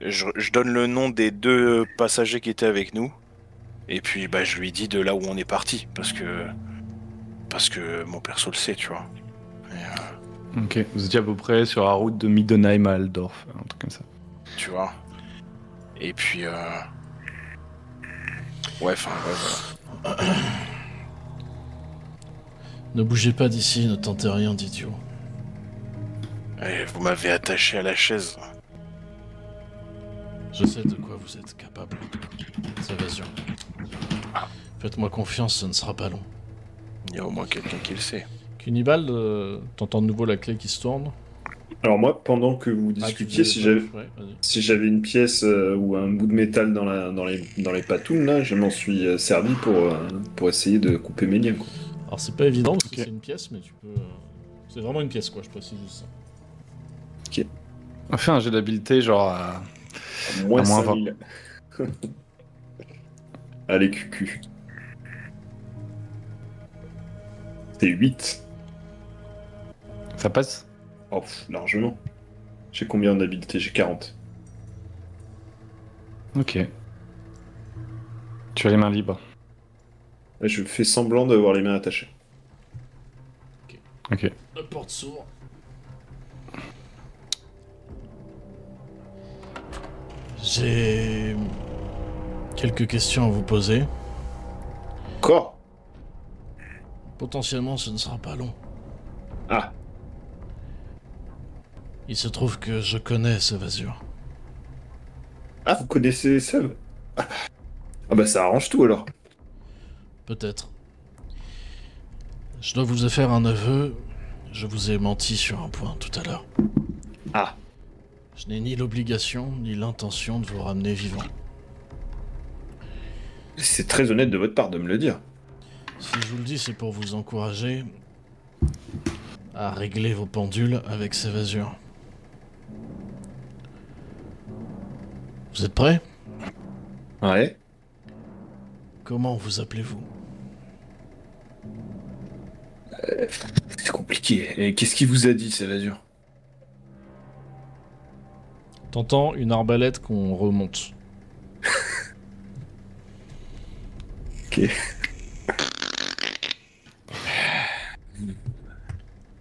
Je donne le nom des deux passagers qui étaient avec nous. Et puis, bah, je lui dis de là où on est parti, parce que mon perso le sait, tu vois. Ok, vous étiez à peu près sur la route de Middenheim à Aldorf, un truc comme ça. Tu vois. Et puis, ouais, voilà. Ne bougez pas d'ici, ne tentez rien d'idiot. Vous m'avez attaché à la chaise. Je sais de quoi vous êtes capable. Évasion. Faites-moi confiance, ce ne sera pas long. Il y a au moins quelqu'un qui le sait. Cunibald, t'entends de nouveau la clé qui se tourne. Alors moi, pendant que vous discutiez, si j'avais une pièce ou un bout de métal dans les patounes, là, je m'en suis servi pour essayer de couper mes liens, quoi. Alors c'est pas évident parce que c'est une pièce, mais tu peux... C'est vraiment une pièce, quoi, je précise ça. Ok. On fait un jet d'habileté genre à moins 5000. Allez, cucu. C'est 8. Ça passe? Oh, largement. J'ai combien d'habileté? J'ai 40. Ok. Tu as les mains libres. Je fais semblant d'avoir les mains attachées. Ok. La porte s'ouvre. J'ai quelques questions à vous poser. Encore? Potentiellement, ce ne sera pas long. Ah. Il se trouve que je connais Sévasure. Ah, vous connaissez Seb? Ah bah ça arrange tout alors. Peut-être. Je dois vous faire un aveu. Je vous ai menti sur un point tout à l'heure. Ah. Je n'ai ni l'obligation ni l'intention de vous ramener vivant. C'est très honnête de votre part de me le dire. Si je vous le dis, c'est pour vous encourager à régler vos pendules avec Sévasure. Vous êtes prêts? Ouais. Comment vous appelez-vous? C'est compliqué. Et qu'est-ce qu'il vous a dit, Sévasure? T'entends une arbalète qu'on remonte. Ok.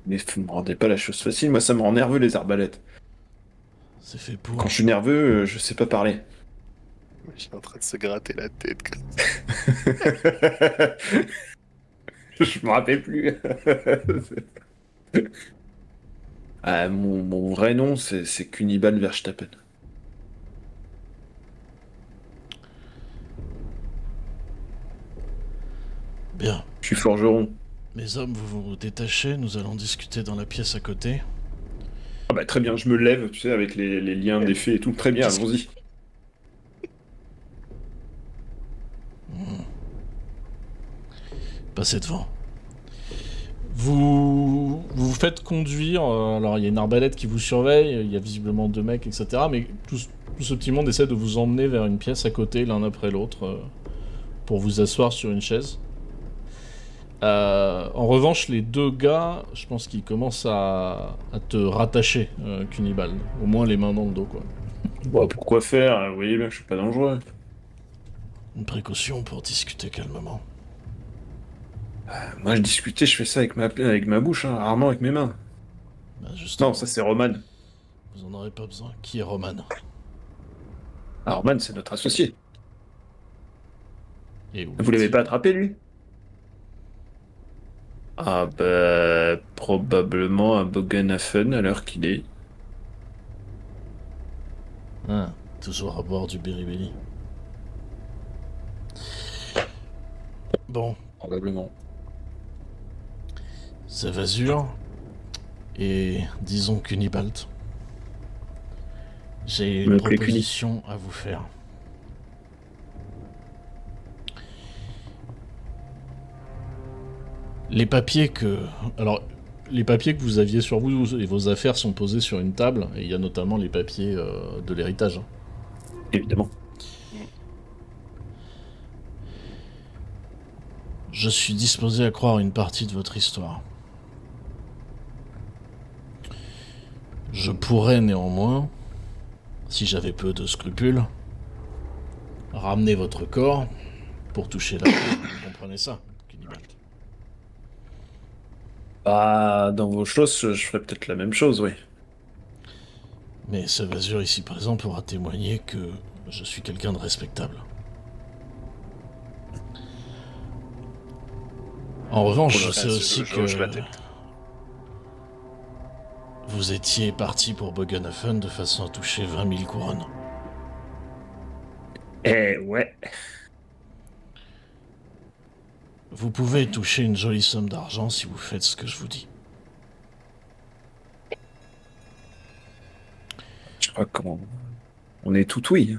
Mais vous me rendez pas la chose facile, moi ça me rend nerveux les arbalètes. C'est fait pour... Quand je suis nerveux, je sais pas parler. Je suis en train de se gratter la tête. Je me rappelle plus. Mon vrai nom, c'est Cunibal Verstappen. Bien. Je suis forgeron. Mes hommes, vous vous détachez, nous allons discuter dans la pièce à côté. Ah bah très bien, je me lève, tu sais, avec les liens des faits et tout. Très bien, allons-y. Passez devant. Vous vous faites conduire, alors il y a une arbalète qui vous surveille, il y a visiblement 2 mecs, etc. Mais tout ce petit monde essaie de vous emmener vers une pièce à côté, l'un après l'autre, pour vous asseoir sur une chaise. En revanche, les 2 gars, je pense qu'ils commencent à te rattacher, Cunibal. Au moins les mains dans le dos, quoi. Bon, pourquoi faire? Vous voyez bien que je suis pas dangereux. Une précaution pour discuter calmement. Moi, je discutais, je fais ça avec ma bouche, hein, rarement avec mes mains. Bah, justement, Non, ça c'est Roman. vous en aurez pas besoin. Qui est Roman? Ah, Roman, c'est notre associé. Et où Vous l'avez est-il? pas attrapé, lui? Ah bah... probablement à Bogenhafen, à l'heure qu'il est. Ah, toujours à bord du Beribelli. Bon, Probablement. Sévasure et disons Cunibalt. J'ai une m'appelez proposition à vous faire. Les papiers que... Alors, les papiers que vous aviez sur vous et vos affaires sont posés sur une table, et il y a notamment les papiers de l'héritage. Évidemment. Je suis disposé à croire une partie de votre histoire. Je pourrais néanmoins, si j'avais peu de scrupules, ramener votre corps pour toucher la... Vous comprenez ça, Cunibalt? Bah, dans vos choses, je ferais peut-être la même chose, oui. Mais Sévasure ici présent pourra témoigner que je suis quelqu'un de respectable. En revanche, je sais aussi que vous étiez parti pour Bogenhafen de façon à toucher 20 000 couronnes. Eh ouais. Vous pouvez toucher une jolie somme d'argent si vous faites ce que je vous dis. Je crois qu'on... On est tout oui.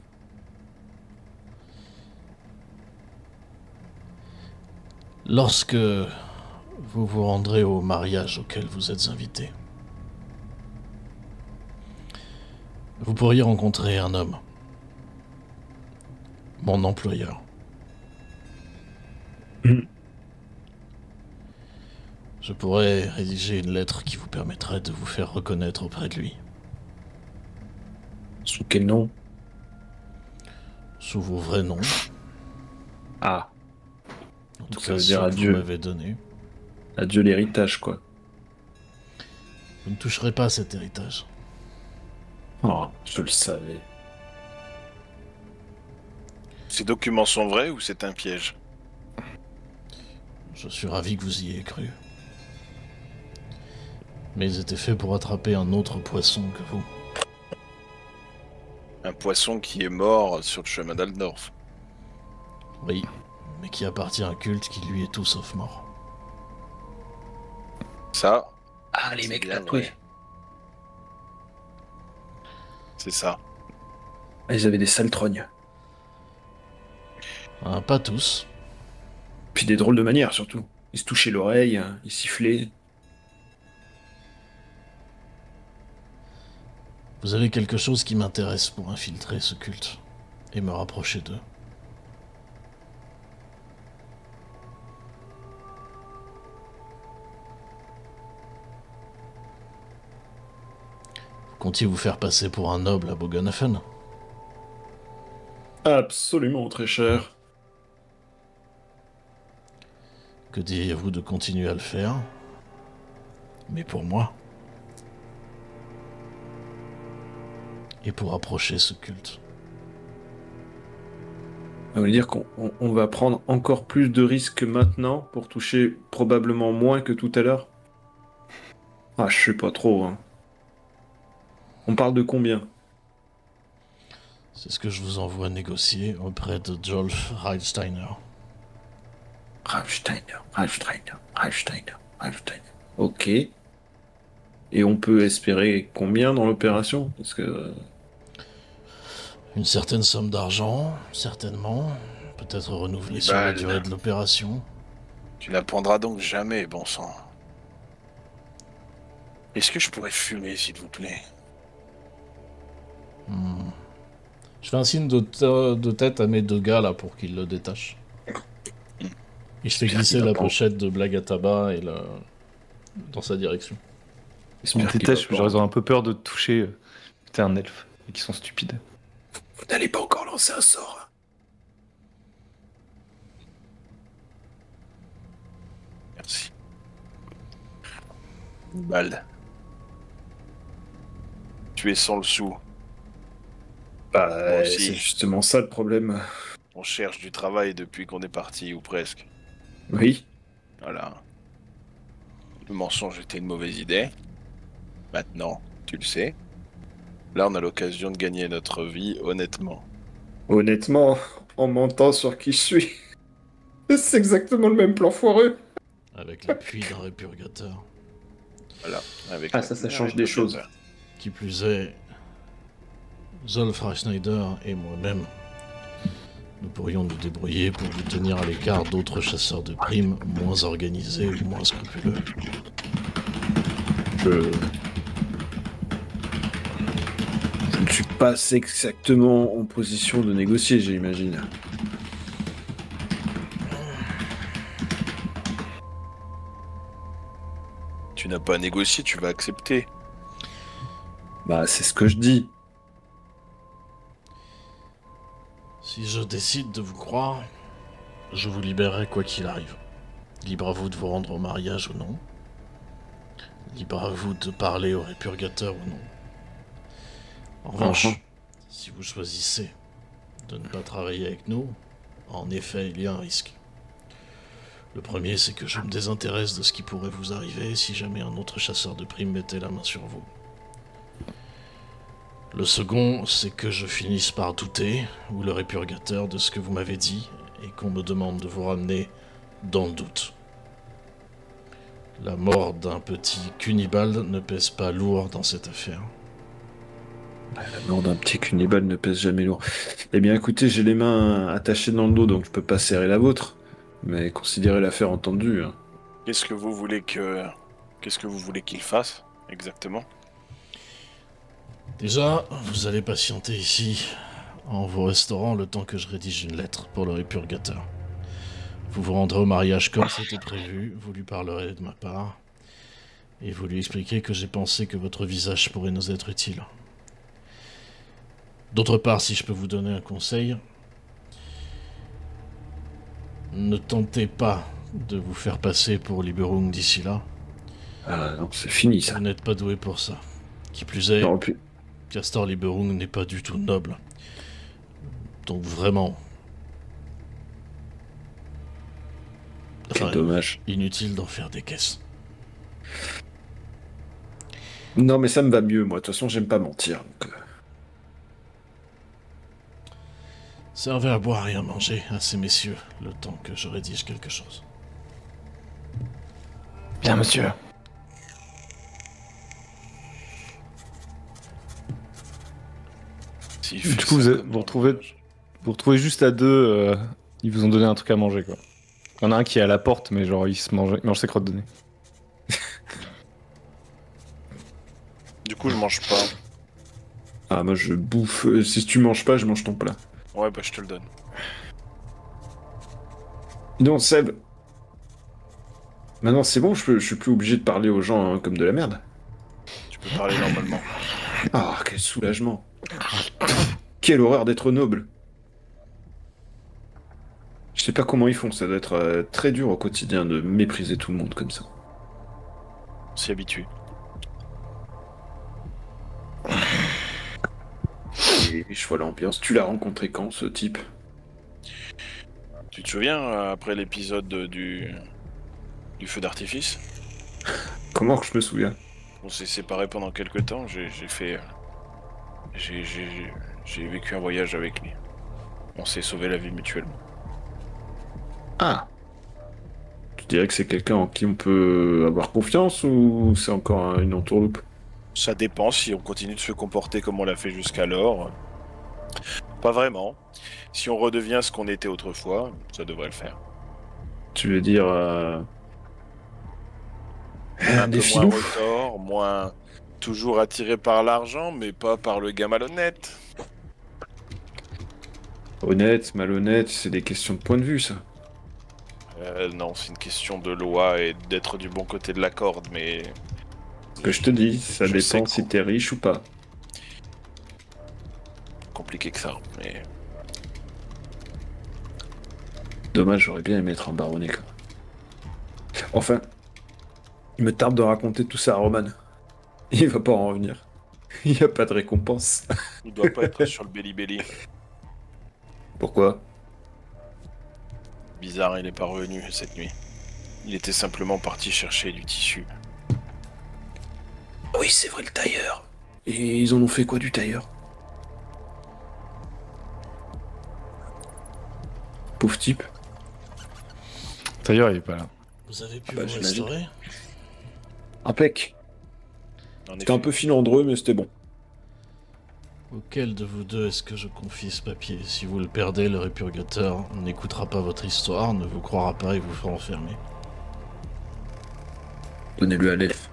Lorsque vous vous rendrez au mariage auquel vous êtes invité, vous pourriez rencontrer un homme, mon employeur. Je pourrais rédiger une lettre qui vous permettrait de vous faire reconnaître auprès de lui. Sous quel nom? Sous vos vrais noms. Ah. Ça veut dire que adieu. Vous m'avez donné. Adieu l'héritage, quoi. Vous ne toucherez pas à cet héritage. Oh, je le savais. Ces documents sont vrais ou c'est un piège? Je suis ravi que vous y ayez cru. Mais ils étaient faits pour attraper un autre poisson que vous. Un poisson qui est mort sur le chemin d'Aldorf. Oui, mais qui appartient à un culte qui lui est tout sauf mort. Ça. Ah, les c'est mecs bien tatoués. vrai. C'est ça. Ah, ils avaient des sales trognes. Ah, pas tous. Puis des drôles de manières, surtout. Ils se touchaient l'oreille, ils sifflaient. Vous avez quelque chose qui m'intéresse pour infiltrer ce culte et me rapprocher d'eux. Vous comptiez vous faire passer pour un noble à Bogenhofen? Absolument, très cher. Que diriez-vous de continuer à le faire? Mais pour moi. Et pour approcher ce culte. Ça veut dire qu'on va prendre encore plus de risques maintenant pour toucher probablement moins que tout à l'heure? Ah, je sais pas trop, hein. On parle de combien? C'est ce que je vous envoie négocier auprès de Jolf Reilsteiner. Reilsteiner. Ok. Et on peut espérer combien dans l'opération? Parce que... Une certaine somme d'argent, certainement. Peut-être renouvelée sur la durée de l'opération. Tu n'apprendras donc jamais, bon sang. Est-ce que je pourrais fumer, s'il vous plaît? Je fais un signe de tête à mes deux gars là pour qu'ils le détachent. Et je fais glisser la pochette de blague à tabac et dans sa direction. Ils me détachent, j'aurais un peu peur de toucher. T'es un elfe et qui sont stupides. Vous n'allez pas encore lancer un sort. Merci. Une balle. Tu es sans le sou. Bah, c'est justement ça le problème. On cherche du travail depuis qu'on est parti, ou presque. Oui. Voilà. Le mensonge était une mauvaise idée. Maintenant, tu le sais. Là, on a l'occasion de gagner notre vie honnêtement. Honnêtement, en mentant sur qui je suis, c'est exactement le même plan foireux. Avec l'appui d'un répurgateur. Voilà. Avec ça change des choses. Qui plus est, Zolf Schneider et moi-même, nous pourrions nous débrouiller pour vous tenir à l'écart d'autres chasseurs de primes moins organisés ou moins scrupuleux. Je ne suis pas exactement en position de négocier, j'imagine. Tu n'as pas négocié, tu vas accepter. Bah, c'est ce que je dis. Si je décide de vous croire, je vous libérerai quoi qu'il arrive. Libre à vous de vous rendre au mariage ou non. Libre à vous de parler au répurgateur ou non. En revanche, si vous choisissez de ne pas travailler avec nous, en effet, il y a un risque. Le premier, c'est que je me désintéresse de ce qui pourrait vous arriver si jamais un autre chasseur de primes mettait la main sur vous. Le second, c'est que je finisse par douter, ou le répurgateur, de ce que vous m'avez dit, et qu'on me demande de vous ramener dans le doute. La mort d'un petit cunibale ne pèse pas lourd dans cette affaire. La mort d'un petit cunibale ne pèse jamais lourd. Eh bien, écoutez, j'ai les mains attachées dans le dos, donc je peux pas serrer la vôtre. Mais considérez l'affaire entendue. Hein. Qu'est-ce que vous voulez qu'il fasse, exactement? Déjà, vous allez patienter ici, en vous restaurant le temps que je rédige une lettre pour le répurgateur. Vous vous rendrez au mariage comme c'était prévu, vous lui parlerez de ma part, et vous lui expliquez que j'ai pensé que votre visage pourrait nous être utile. D'autre part, si je peux vous donner un conseil, Ne tentez pas de vous faire passer pour Liberung d'ici là. Ah non, c'est fini ça. Vous n'êtes pas doué pour ça. Qui plus est, Non, plus... Castor Liberung n'est pas du tout noble. Donc vraiment... Quel dommage. Inutile d'en faire des caisses. Non, mais ça me va mieux, moi. De toute façon, j'aime pas mentir. Donc... Servez à boire et à manger à ces messieurs, le temps que je rédige quelque chose. Bien, monsieur. Du coup, vous retrouvez juste à deux. Ils vous ont donné un truc à manger, quoi. Il y en a un qui est à la porte, mais genre il mange ses crottes de nez. Du coup, je mange pas. Ah, moi je bouffe. Si tu manges pas, je mange ton plat. Ouais, bah je te le donne. Non, Seb. Maintenant, c'est bon, je suis plus obligé de parler aux gens comme de la merde. Tu peux parler normalement. Ah, quel soulagement. Quelle horreur d'être noble. Je sais pas comment ils font, ça doit être très dur au quotidien de mépriser tout le monde comme ça. On s'y habitue. Et je vois l'ambiance. Tu l'as rencontré quand, ce type? Tu te souviens, après l'épisode du feu d'artifice? Comment que je me souviens? On s'est séparés pendant quelques temps, j'ai vécu un voyage avec lui. On s'est sauvé la vie mutuellement. Ah. Tu dirais que c'est quelqu'un en qui on peut avoir confiance ou c'est encore une entourloupe? Ça dépend si on continue de se comporter comme on l'a fait jusqu'alors. Pas vraiment. Si on redevient ce qu'on était autrefois, ça devrait le faire. Tu veux dire... Un peu moins retors, moins toujours attiré par l'argent, mais pas par le gars malhonnête. Honnête, malhonnête, c'est des questions de point de vue, ça. Non, c'est une question de loi et d'être du bon côté de la corde, mais... Ce que je te dis, ça dépend si t'es riche ou pas. Compliqué que ça, mais... Dommage, j'aurais bien aimé être un baronnet, quoi. Enfin, il me tarde de raconter tout ça à Roman. Il va pas en revenir. Il n'y a pas de récompense. Il doit pas être sur le belly-belly. Pourquoi? Bizarre, il est pas revenu cette nuit. Il était simplement parti chercher du tissu. Oui, c'est vrai, le tailleur. Et ils en ont fait quoi du tailleur? Pauvre type. Tailleur, il est pas là. Vous avez pu vous restaurer? Impec. C'était un peu filandreux, mais c'était bon. Auquel de vous deux est-ce que je confie ce papier? Si vous le perdez, le répurgateur n'écoutera pas votre histoire, ne vous croira pas et vous fera enfermer. Donnez-le à l'elfe.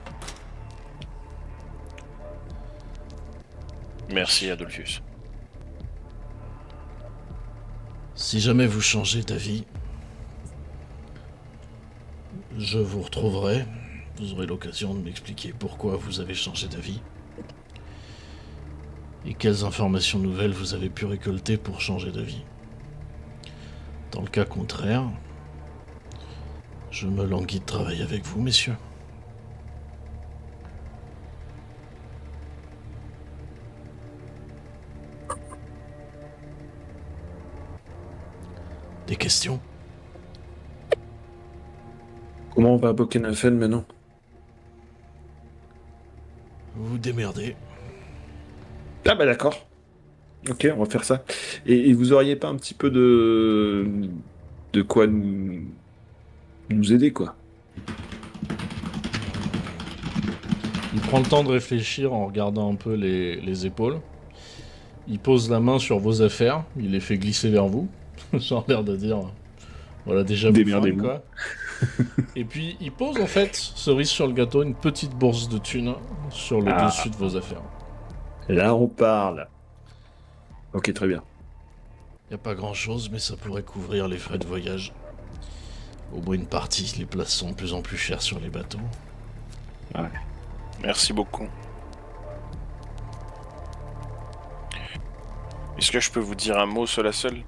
Merci, Adolphus. Si jamais vous changez d'avis, je vous retrouverai. Vous aurez l'occasion de m'expliquer pourquoi vous avez changé d'avis. Et quelles informations nouvelles vous avez pu récolter pour changer d'avis. Dans le cas contraire, je me languis de travailler avec vous, messieurs. Des questions? Comment on va à Bokenhafen maintenant? Vous vous démerdez. Ah bah d'accord. Ok, on va faire ça. Et vous auriez pas un petit peu de quoi nous aider, quoi? Il prend le temps de réfléchir en regardant un peu les épaules. Il pose la main sur vos affaires, il les fait glisser vers vous. Genre l'air de dire... Voilà, déjà démerdez-vous, quoi. Et puis il pose en fait, cerise sur le gâteau, une petite bourse de thunes sur le dessus de vos affaires. Là on parle. Ok, très bien. Y a pas grand chose, mais ça pourrait couvrir les frais de voyage. Au moins une partie, les places sont de plus en plus chères sur les bateaux. Ouais. Merci beaucoup. Est-ce que je peux vous dire un mot seul à seul?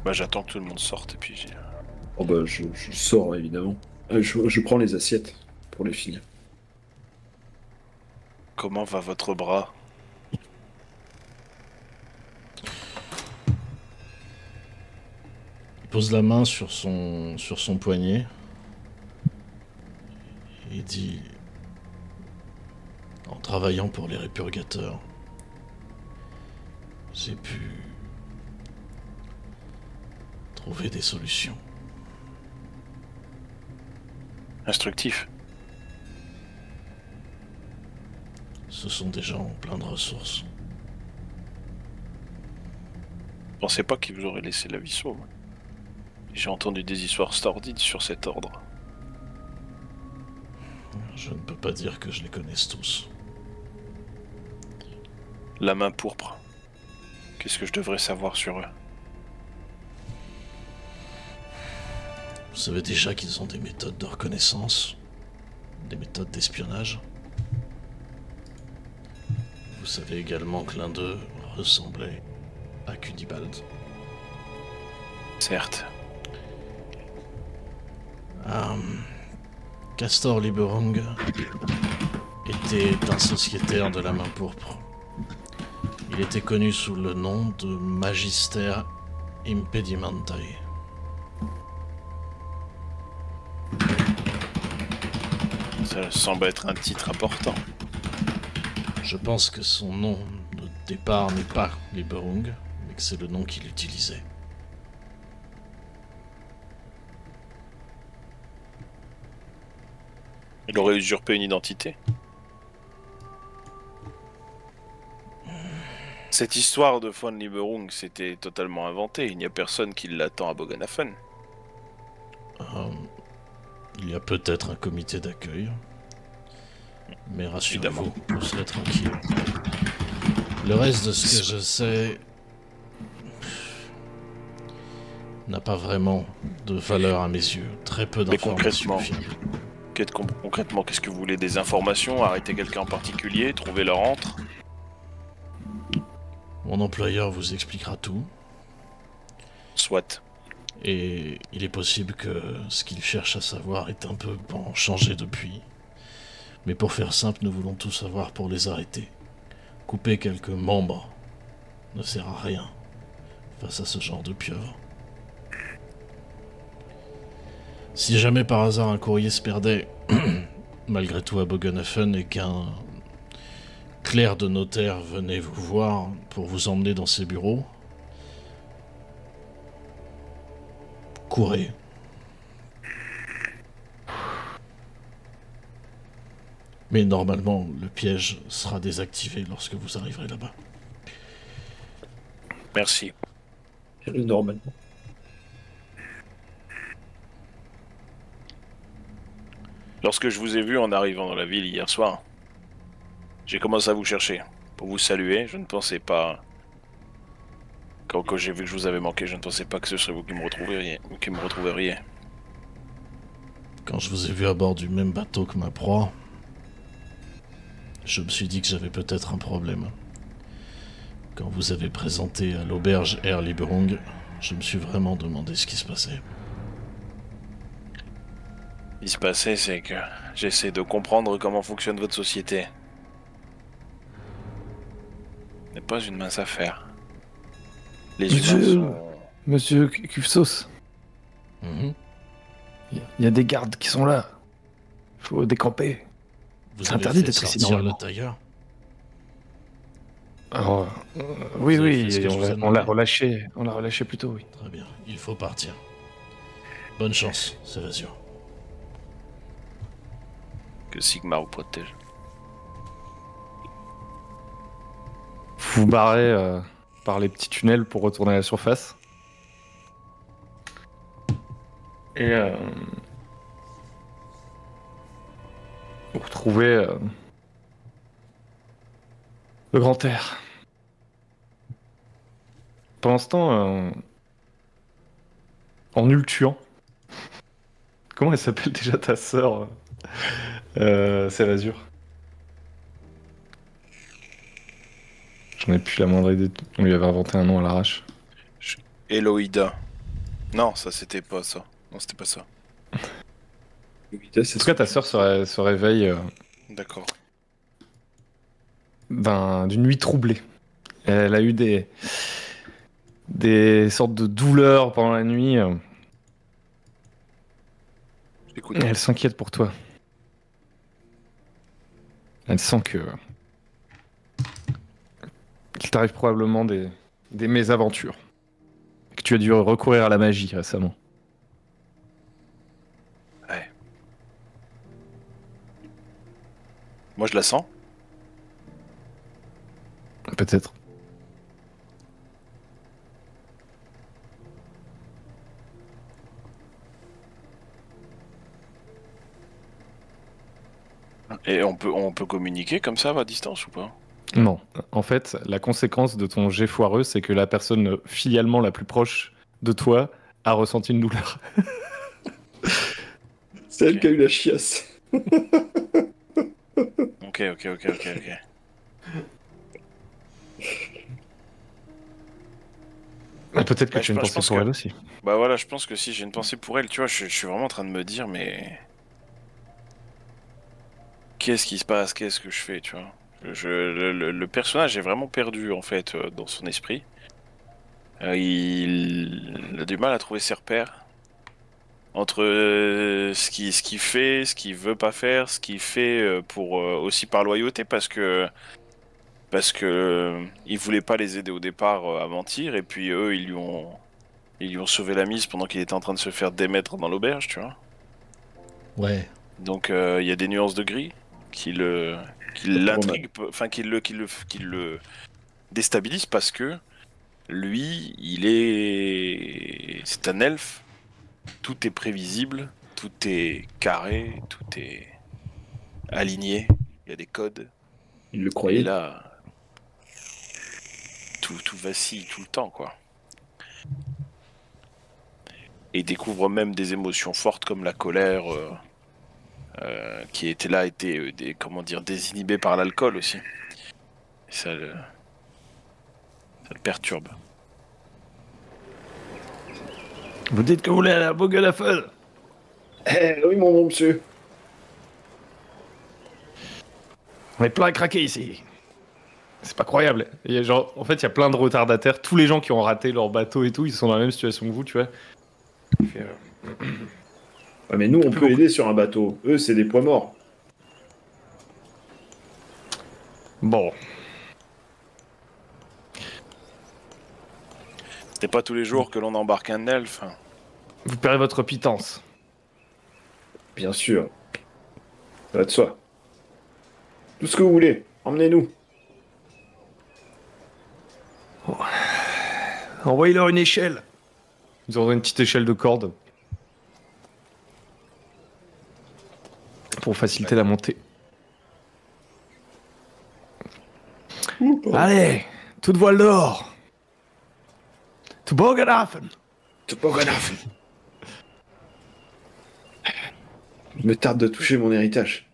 Bah j'attends que tout le monde sorte et puis j'ai... Oh bah je sors évidemment. Je prends les assiettes pour les filles. Comment va votre bras? Il pose la main sur son poignet et dit, en travaillant pour les répurgateurs, j'ai pu trouver des solutions. Instructif. Ce sont des gens pleins de ressources. Pensez pas qu'ils vous auraient laissé la vie sauve. J'ai entendu des histoires sordides sur cet ordre. Je ne peux pas dire que je les connaisse tous. La main pourpre. Qu'est-ce que je devrais savoir sur eux? Vous savez déjà qu'ils ont des méthodes de reconnaissance, des méthodes d'espionnage. Vous savez également que l'un d'eux ressemblait à Cudibald. Certes. Castor Liberung était un sociétaire de la main pourpre. Il était connu sous le nom de Magister Impedimentae. Ça semble être un titre important. Je pense que son nom de départ n'est pas Liberung, mais que c'est le nom qu'il utilisait. Il aurait usurpé une identité. Cette histoire de von Liberung, c'était totalement inventé. Il n'y a personne qui l'attend à Boganafen. Il y a peut-être un comité d'accueil. Mais rassurez-vous, vous serez tranquille. Le reste de ce que je sais n'a pas vraiment de valeur à mes yeux. Très peu d'informations. Concrètement, qu'est-ce que vous voulez? Des informations? Arrêter quelqu'un en particulier? Trouver leur antre? Mon employeur vous expliquera tout. Soit. Et il est possible que ce qu'il cherche à savoir est un peu changé depuis. Mais pour faire simple, nous voulons tout savoir pour les arrêter. Couper quelques membres ne sert à rien face à ce genre de pieuvre. Si jamais par hasard un courrier se perdait, malgré tout à Boganafen, et qu'un clerc de notaire venait vous voir pour vous emmener dans ses bureaux, courez. Mais normalement, le piège sera désactivé lorsque vous arriverez là-bas. Merci. Normalement. Lorsque je vous ai vu en arrivant dans la ville hier soir, j'ai commencé à vous chercher pour vous saluer. Je ne pensais pas... Quand j'ai vu que je vous avais manqué, je ne pensais pas que ce serait vous qui me retrouveriez. Quand je vous ai vu à bord du même bateau que ma proie, je me suis dit que j'avais peut-être un problème. Quand vous avez présenté à l'auberge Air Liberung, je me suis vraiment demandé ce qui se passait. Ce qui se passait, c'est que j'essaie de comprendre comment fonctionne votre société. Ce n'est pas une mince affaire. Les humains sont... Monsieur Kufsos, il y a des gardes qui sont là. Faut décamper. C'est interdit d'être ici normalement. Le tailleur. Alors, oui, on l'a relâché. On l'a relâché plus tôt, oui. Très bien, il faut partir. Bonne chance, Célazio. Que Sigmar vous protège. Vous barrez par les petits tunnels pour retourner à la surface. Et vous retrouvez le grand air. Pendant ce temps, en ultuant, comment elle s'appelle déjà ta sœur c'est l'Azur. J'en ai plus la moindre idée. On lui avait inventé un nom à l'arrache. Eloïda. Non, ça c'était pas ça. Non, c'était pas ça. En tout cas, ta sœur se réveille D'accord. d'une nuit troublée. Elle a eu des sortes de douleurs pendant la nuit. Écoute. Elle s'inquiète pour toi. Elle sent qu'il t'arrive probablement des mésaventures. Que tu as dû recourir à la magie récemment. Ouais. Moi je la sens. Peut-être. Et on peut communiquer comme ça à distance ou pas? Non. En fait, la conséquence de ton jet foireux, c'est que la personne filialement la plus proche de toi a ressenti une douleur. C'est elle qui a eu la chiasse. Ok. Peut-être que tu as une pensée pour elle aussi. Bah voilà, je pense que si j'ai une pensée pour elle, tu vois, je suis vraiment en train de me dire, mais... Qu'est-ce qui se passe? Qu'est-ce que je fais, tu vois? Le personnage est vraiment perdu, en fait, dans son esprit. Il a du mal à trouver ses repères. Entre ce qu'il fait, ce qu'il veut pas faire, ce qu'il fait pour aussi par loyauté, parce que il voulait pas les aider au départ à mentir, et puis eux, ils lui ont sauvé la mise pendant qu'il était en train de se faire démettre dans l'auberge, tu vois. Ouais. Donc il y a des nuances de gris qui l'intriguent, enfin qui le déstabilisent, parce que lui, c'est un elfe. Tout est prévisible, tout est carré, tout est aligné. Il y a des codes. Il le croyait. Et là, tout vacille tout le temps, quoi. Et il découvre même des émotions fortes comme la colère, qui était désinhibée par l'alcool aussi. Et ça le perturbe. Vous dites que vous voulez aller à Bogenhafen? Oui, mon bon monsieur. On est plein à craquer ici. C'est pas croyable. En fait, il y a plein de retardataires. Tous les gens qui ont raté leur bateau et tout, ils sont dans la même situation que vous, tu vois. Ouais, mais nous, on peut aider sur un bateau. Eux, c'est des poids morts. Bon. C'était pas tous les jours que l'on embarque un elfe. Vous paierez votre pitance. Bien sûr. Ça va de soi. Tout ce que vous voulez. Emmenez-nous. Oh. Envoyez-leur une échelle. Ils auront une petite échelle de corde. Pour faciliter la montée. Allez, toute voile dehors. To Bogenhafen. To Bogenhafen. Je me tarde de toucher mon héritage.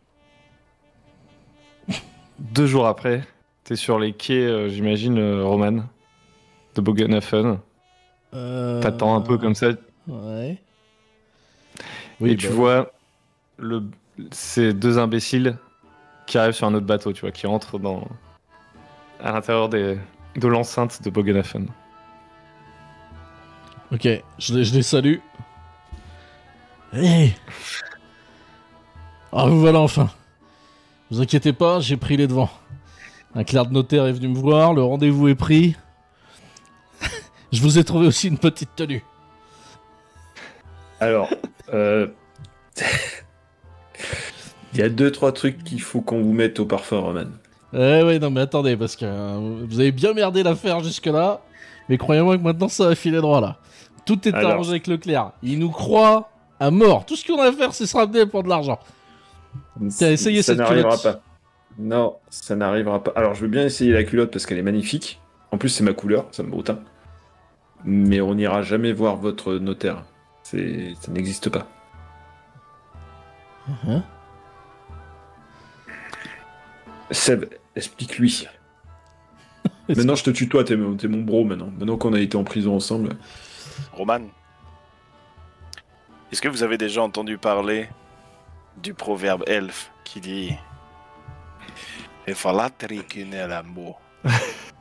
2 jours après, t'es sur les quais, j'imagine, Roman, de Bogenhafen. T'attends un peu comme ça. Ouais. Oui, et tu vois ces 2 imbéciles qui arrivent sur un autre bateau, tu vois, qui entrent à l'intérieur de l'enceinte de Bogenhafen. Ok, je les salue. Hey. Ah, vous voilà enfin. Vous inquiétez pas, j'ai pris les devants. Un clerc de notaire est venu me voir, le rendez-vous est pris. Je vous ai trouvé aussi une petite tenue. Alors, il y a 2-3 trucs qu'il faut qu'on vous mette au parfum, Roman. Ouais, non mais attendez, parce que vous avez bien merdé l'affaire jusque-là, mais croyez-moi que maintenant ça va filer droit là. Tout est arrangé avec le clerc. Il nous croit à mort. Tout ce qu'on a à faire, c'est se ramener pour de l'argent. Tiens, essayez cette culotte. Ça n'arrivera pas. Non, ça n'arrivera pas. Alors, je veux bien essayer la culotte parce qu'elle est magnifique. En plus, c'est ma couleur, ça me broutin. Mais on n'ira jamais voir votre notaire. Ça n'existe pas. Seb, explique-lui. Maintenant, je te tutoie, t'es mon bro maintenant. Maintenant qu'on a été en prison ensemble. Roman, Est-ce que vous avez déjà entendu parler du proverbe elfe qui dit « Efalatri kinelamo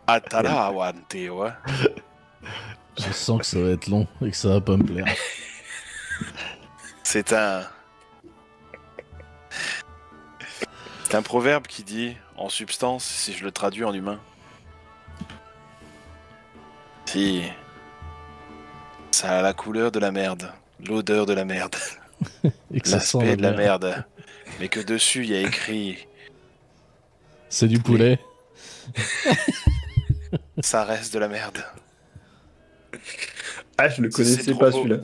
atara awantewa » Je sens que ça va être long et que ça va pas me plaire. C'est un proverbe qui dit, en substance, si je le traduis en humain, si ça a la couleur de la merde, l'odeur de la merde, l'aspect de la merde, mais que dessus il y a écrit c'est du poulet. ça reste de la merde. Ah, je le connaissais pas celui-là.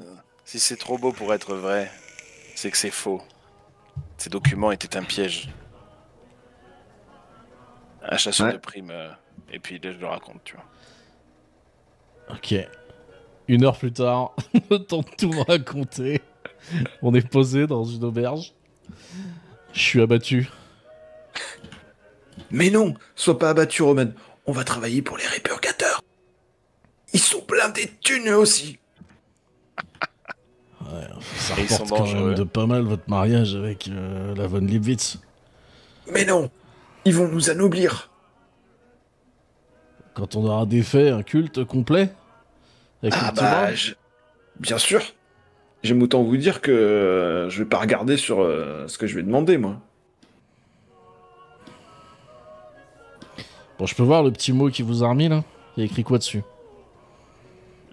Si c'est trop beau pour être vrai, c'est que c'est faux. Ces documents étaient un piège. Un chasseur de primes, et puis là je le raconte, tu vois. Ok. 1 heure plus tard, le temps de tout me raconter. On est posé dans une auberge. Je suis abattu. Mais non, sois pas abattu, Roman. On va travailler pour les répurgateurs. Ils sont blindés de thunes eux aussi. Ouais, ça reporte quand même de pas mal votre mariage avec la von Liebwitz. Mais non, ils vont nous anoblir. Quand on aura défait un culte complet avec bien sûr. J'aime autant vous dire que je vais pas regarder sur ce que je vais demander, moi. Bon, je peux voir le petit mot qui vous a remis, là? Il y a écrit quoi dessus?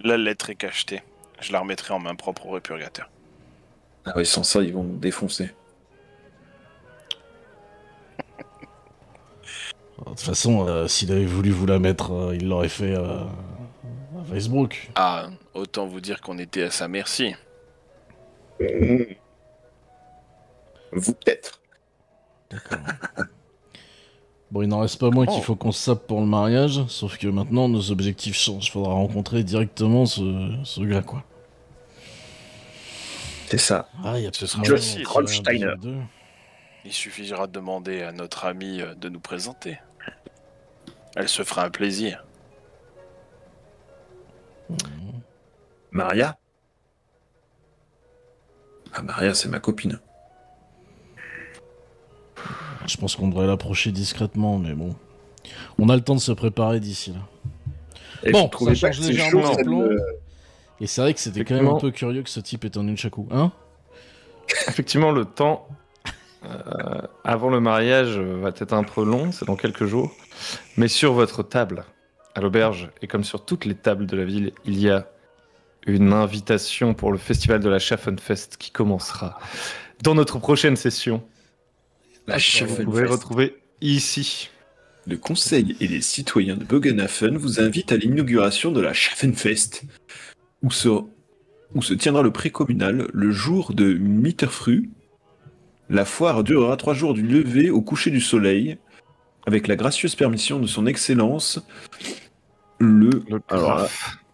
La lettre est cachetée. Je la remettrai en main propre au répurgateur. Ah oui, sans ça, ils vont nous défoncer. De toute façon, s'il avait voulu vous la mettre, il l'aurait fait à Weisbrook. Ah, autant vous dire qu'on était à sa merci. Vous peut-être. D'accord. Bon, il n'en reste pas moins qu'il faut qu'on se sape pour le mariage, sauf que maintenant nos objectifs changent. Il faudra rencontrer directement ce gars, quoi. C'est ça. Ah, il y a peut-être Josie Trollsteiner. Il suffira de demander à notre amie de nous présenter. Elle se fera un plaisir. Maria? Ah, Maria, c'est ma copine. Je pense qu'on devrait l'approcher discrètement, mais bon. On a le temps de se préparer d'ici là. Et bon, ça change légèrement le plan. Et c'est vrai que c'était quand même un peu curieux que ce type ait un nunchaku, hein? Effectivement, le temps avant le mariage va être un peu long, c'est dans quelques jours. Mais sur votre table, à l'auberge, et comme sur toutes les tables de la ville, il y a une invitation pour le festival de la Schaffenfest qui commencera dans notre prochaine session. Vous pouvez retrouver ici. Le conseil et les citoyens de Bogenhafen vous invitent à l'inauguration de la Schaffenfest, où se tiendra le pré communal le jour de Mitterfrüh. La foire durera 3 jours du lever au coucher du soleil, avec la gracieuse permission de son Excellence, le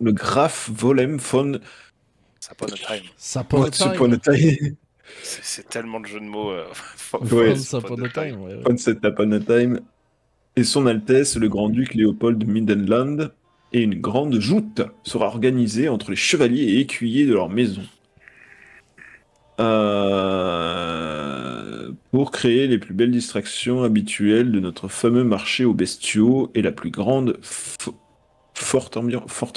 Graf Wilhelm von Saponnetime. C'est tellement de jeux de mots. Von Saponnetime. Et son Altesse, le Grand-Duc Léopold de Mindenland, et une grande joute sera organisée entre les chevaliers et écuyers de leur maison. Pour créer les plus belles distractions habituelles de notre fameux marché aux bestiaux et la plus grande foire ambulante. Foire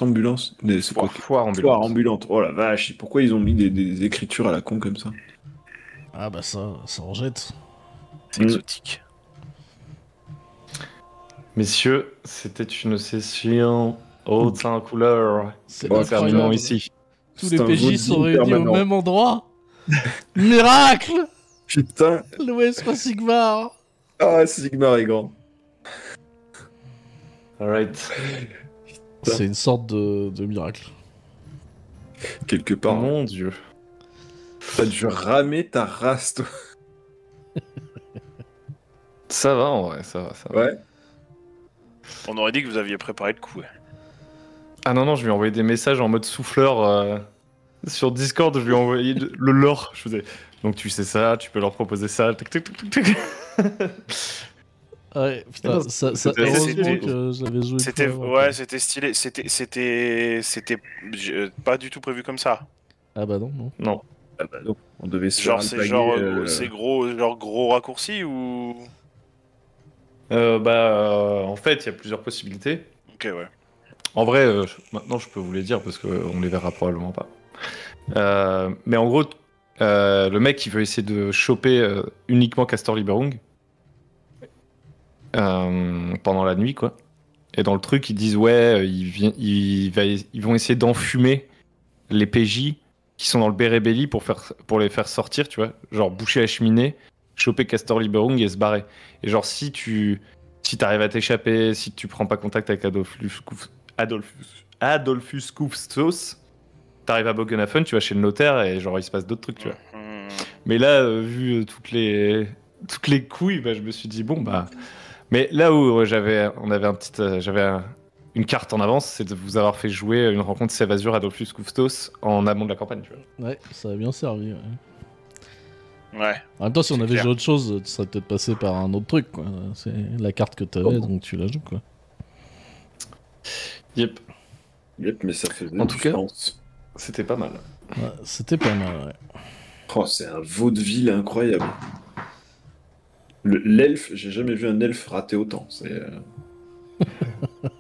ambulante. Oh la vache, pourquoi ils ont mis des écritures à la con comme ça? Ah bah ça en jette. C'est exotique. Messieurs, c'était une session haute en couleur. C'est terminons ici. Tous les PJ sont réunis au même endroit. Miracle! Putain! L'Ouest Sigmar! Ah, Sigmar est grand. Alright. C'est une sorte de miracle. Quelque part. Mon dieu. T'as dû ramer ta race, toi. Ça va en vrai, ça va. Ouais. On aurait dit que vous aviez préparé le coup. Ouais. Ah non, je lui ai envoyé des messages en mode souffleur sur Discord, je lui ai envoyé le lore. Je faisais, donc tu sais ça, tu peux leur proposer ça. Ouais, putain, ça heureusement que j'avais joué. C'était stylé. C'était pas du tout prévu comme ça. Ah bah non. Non. Ah bah non, on devait se Genre, faire c'est alpaguer, c'est gros raccourci ou. En fait, il y a plusieurs possibilités. Ok, ouais. En vrai, maintenant, je peux vous les dire parce qu'on les verra probablement pas. Mais en gros, le mec, il veut essayer de choper uniquement Castor Lieberung pendant la nuit, quoi. Et dans le truc, ils disent ouais, ils vont essayer d'enfumer les PJ qui sont dans le Bérébelli pour les faire sortir, tu vois. Genre boucher la cheminée, choper Castor Lieberung et se barrer. Et genre, si t'arrives à t'échapper, si tu prends pas contact avec Adolphus Kufstos, t'arrives à Bogenhafen, tu vas chez le notaire et genre il se passe d'autres trucs, tu vois. Mais là, vu toutes les couilles, bah, je me suis dit bon bah. Mais là où j'avais une carte en avance, c'est de vous avoir fait jouer une rencontre Sève Azur Adolphus Kufstos en amont de la campagne, tu vois. Ouais, ça a bien servi. Ouais. En même temps, si on avait clair. joué autre chose, tu serais peut-être passé par un autre truc, quoi. C'est la carte que t'avais, donc tu la joues, quoi. Yep. Yep, mais ça faisait En tout cas, sens. c'était pas mal. Ouais, c'était pas mal, ouais. Oh, c'est un vaudeville incroyable. L'elfe, j'ai jamais vu un elfe rater autant.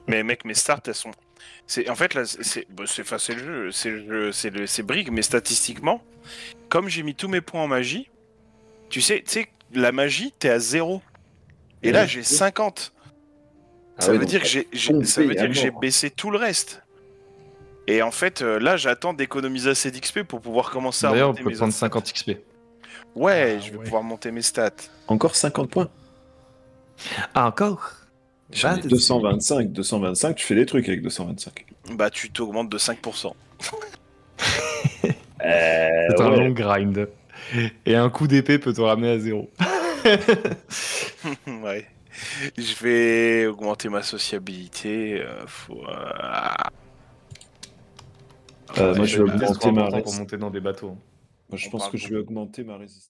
Mais mec, mes starts, elles sont. En fait, là, c'est le jeu, c'est Brig, mais statistiquement, comme j'ai mis tous mes points en magie, tu sais, la magie, t'es à 0. Et là, j'ai 50. Ça veut dire que j'ai baissé tout le reste. Et en fait, là, j'attends d'économiser assez d'XP pour pouvoir commencer à D'ailleurs, on monter peut mes prendre autres stats. 50 XP. Ouais, je vais pouvoir monter mes stats. Encore 50 points. Ah, encore J'en ai 225. 225, tu fais des trucs avec 225. Bah, tu t'augmentes de 5%. C'est un long grind. Et un coup d'épée peut te ramener à 0. Ouais. Je vais augmenter ma sociabilité. Moi, je vais augmenter ma pour monter dans des bateaux. Moi, je pense que je vais augmenter ma résistance.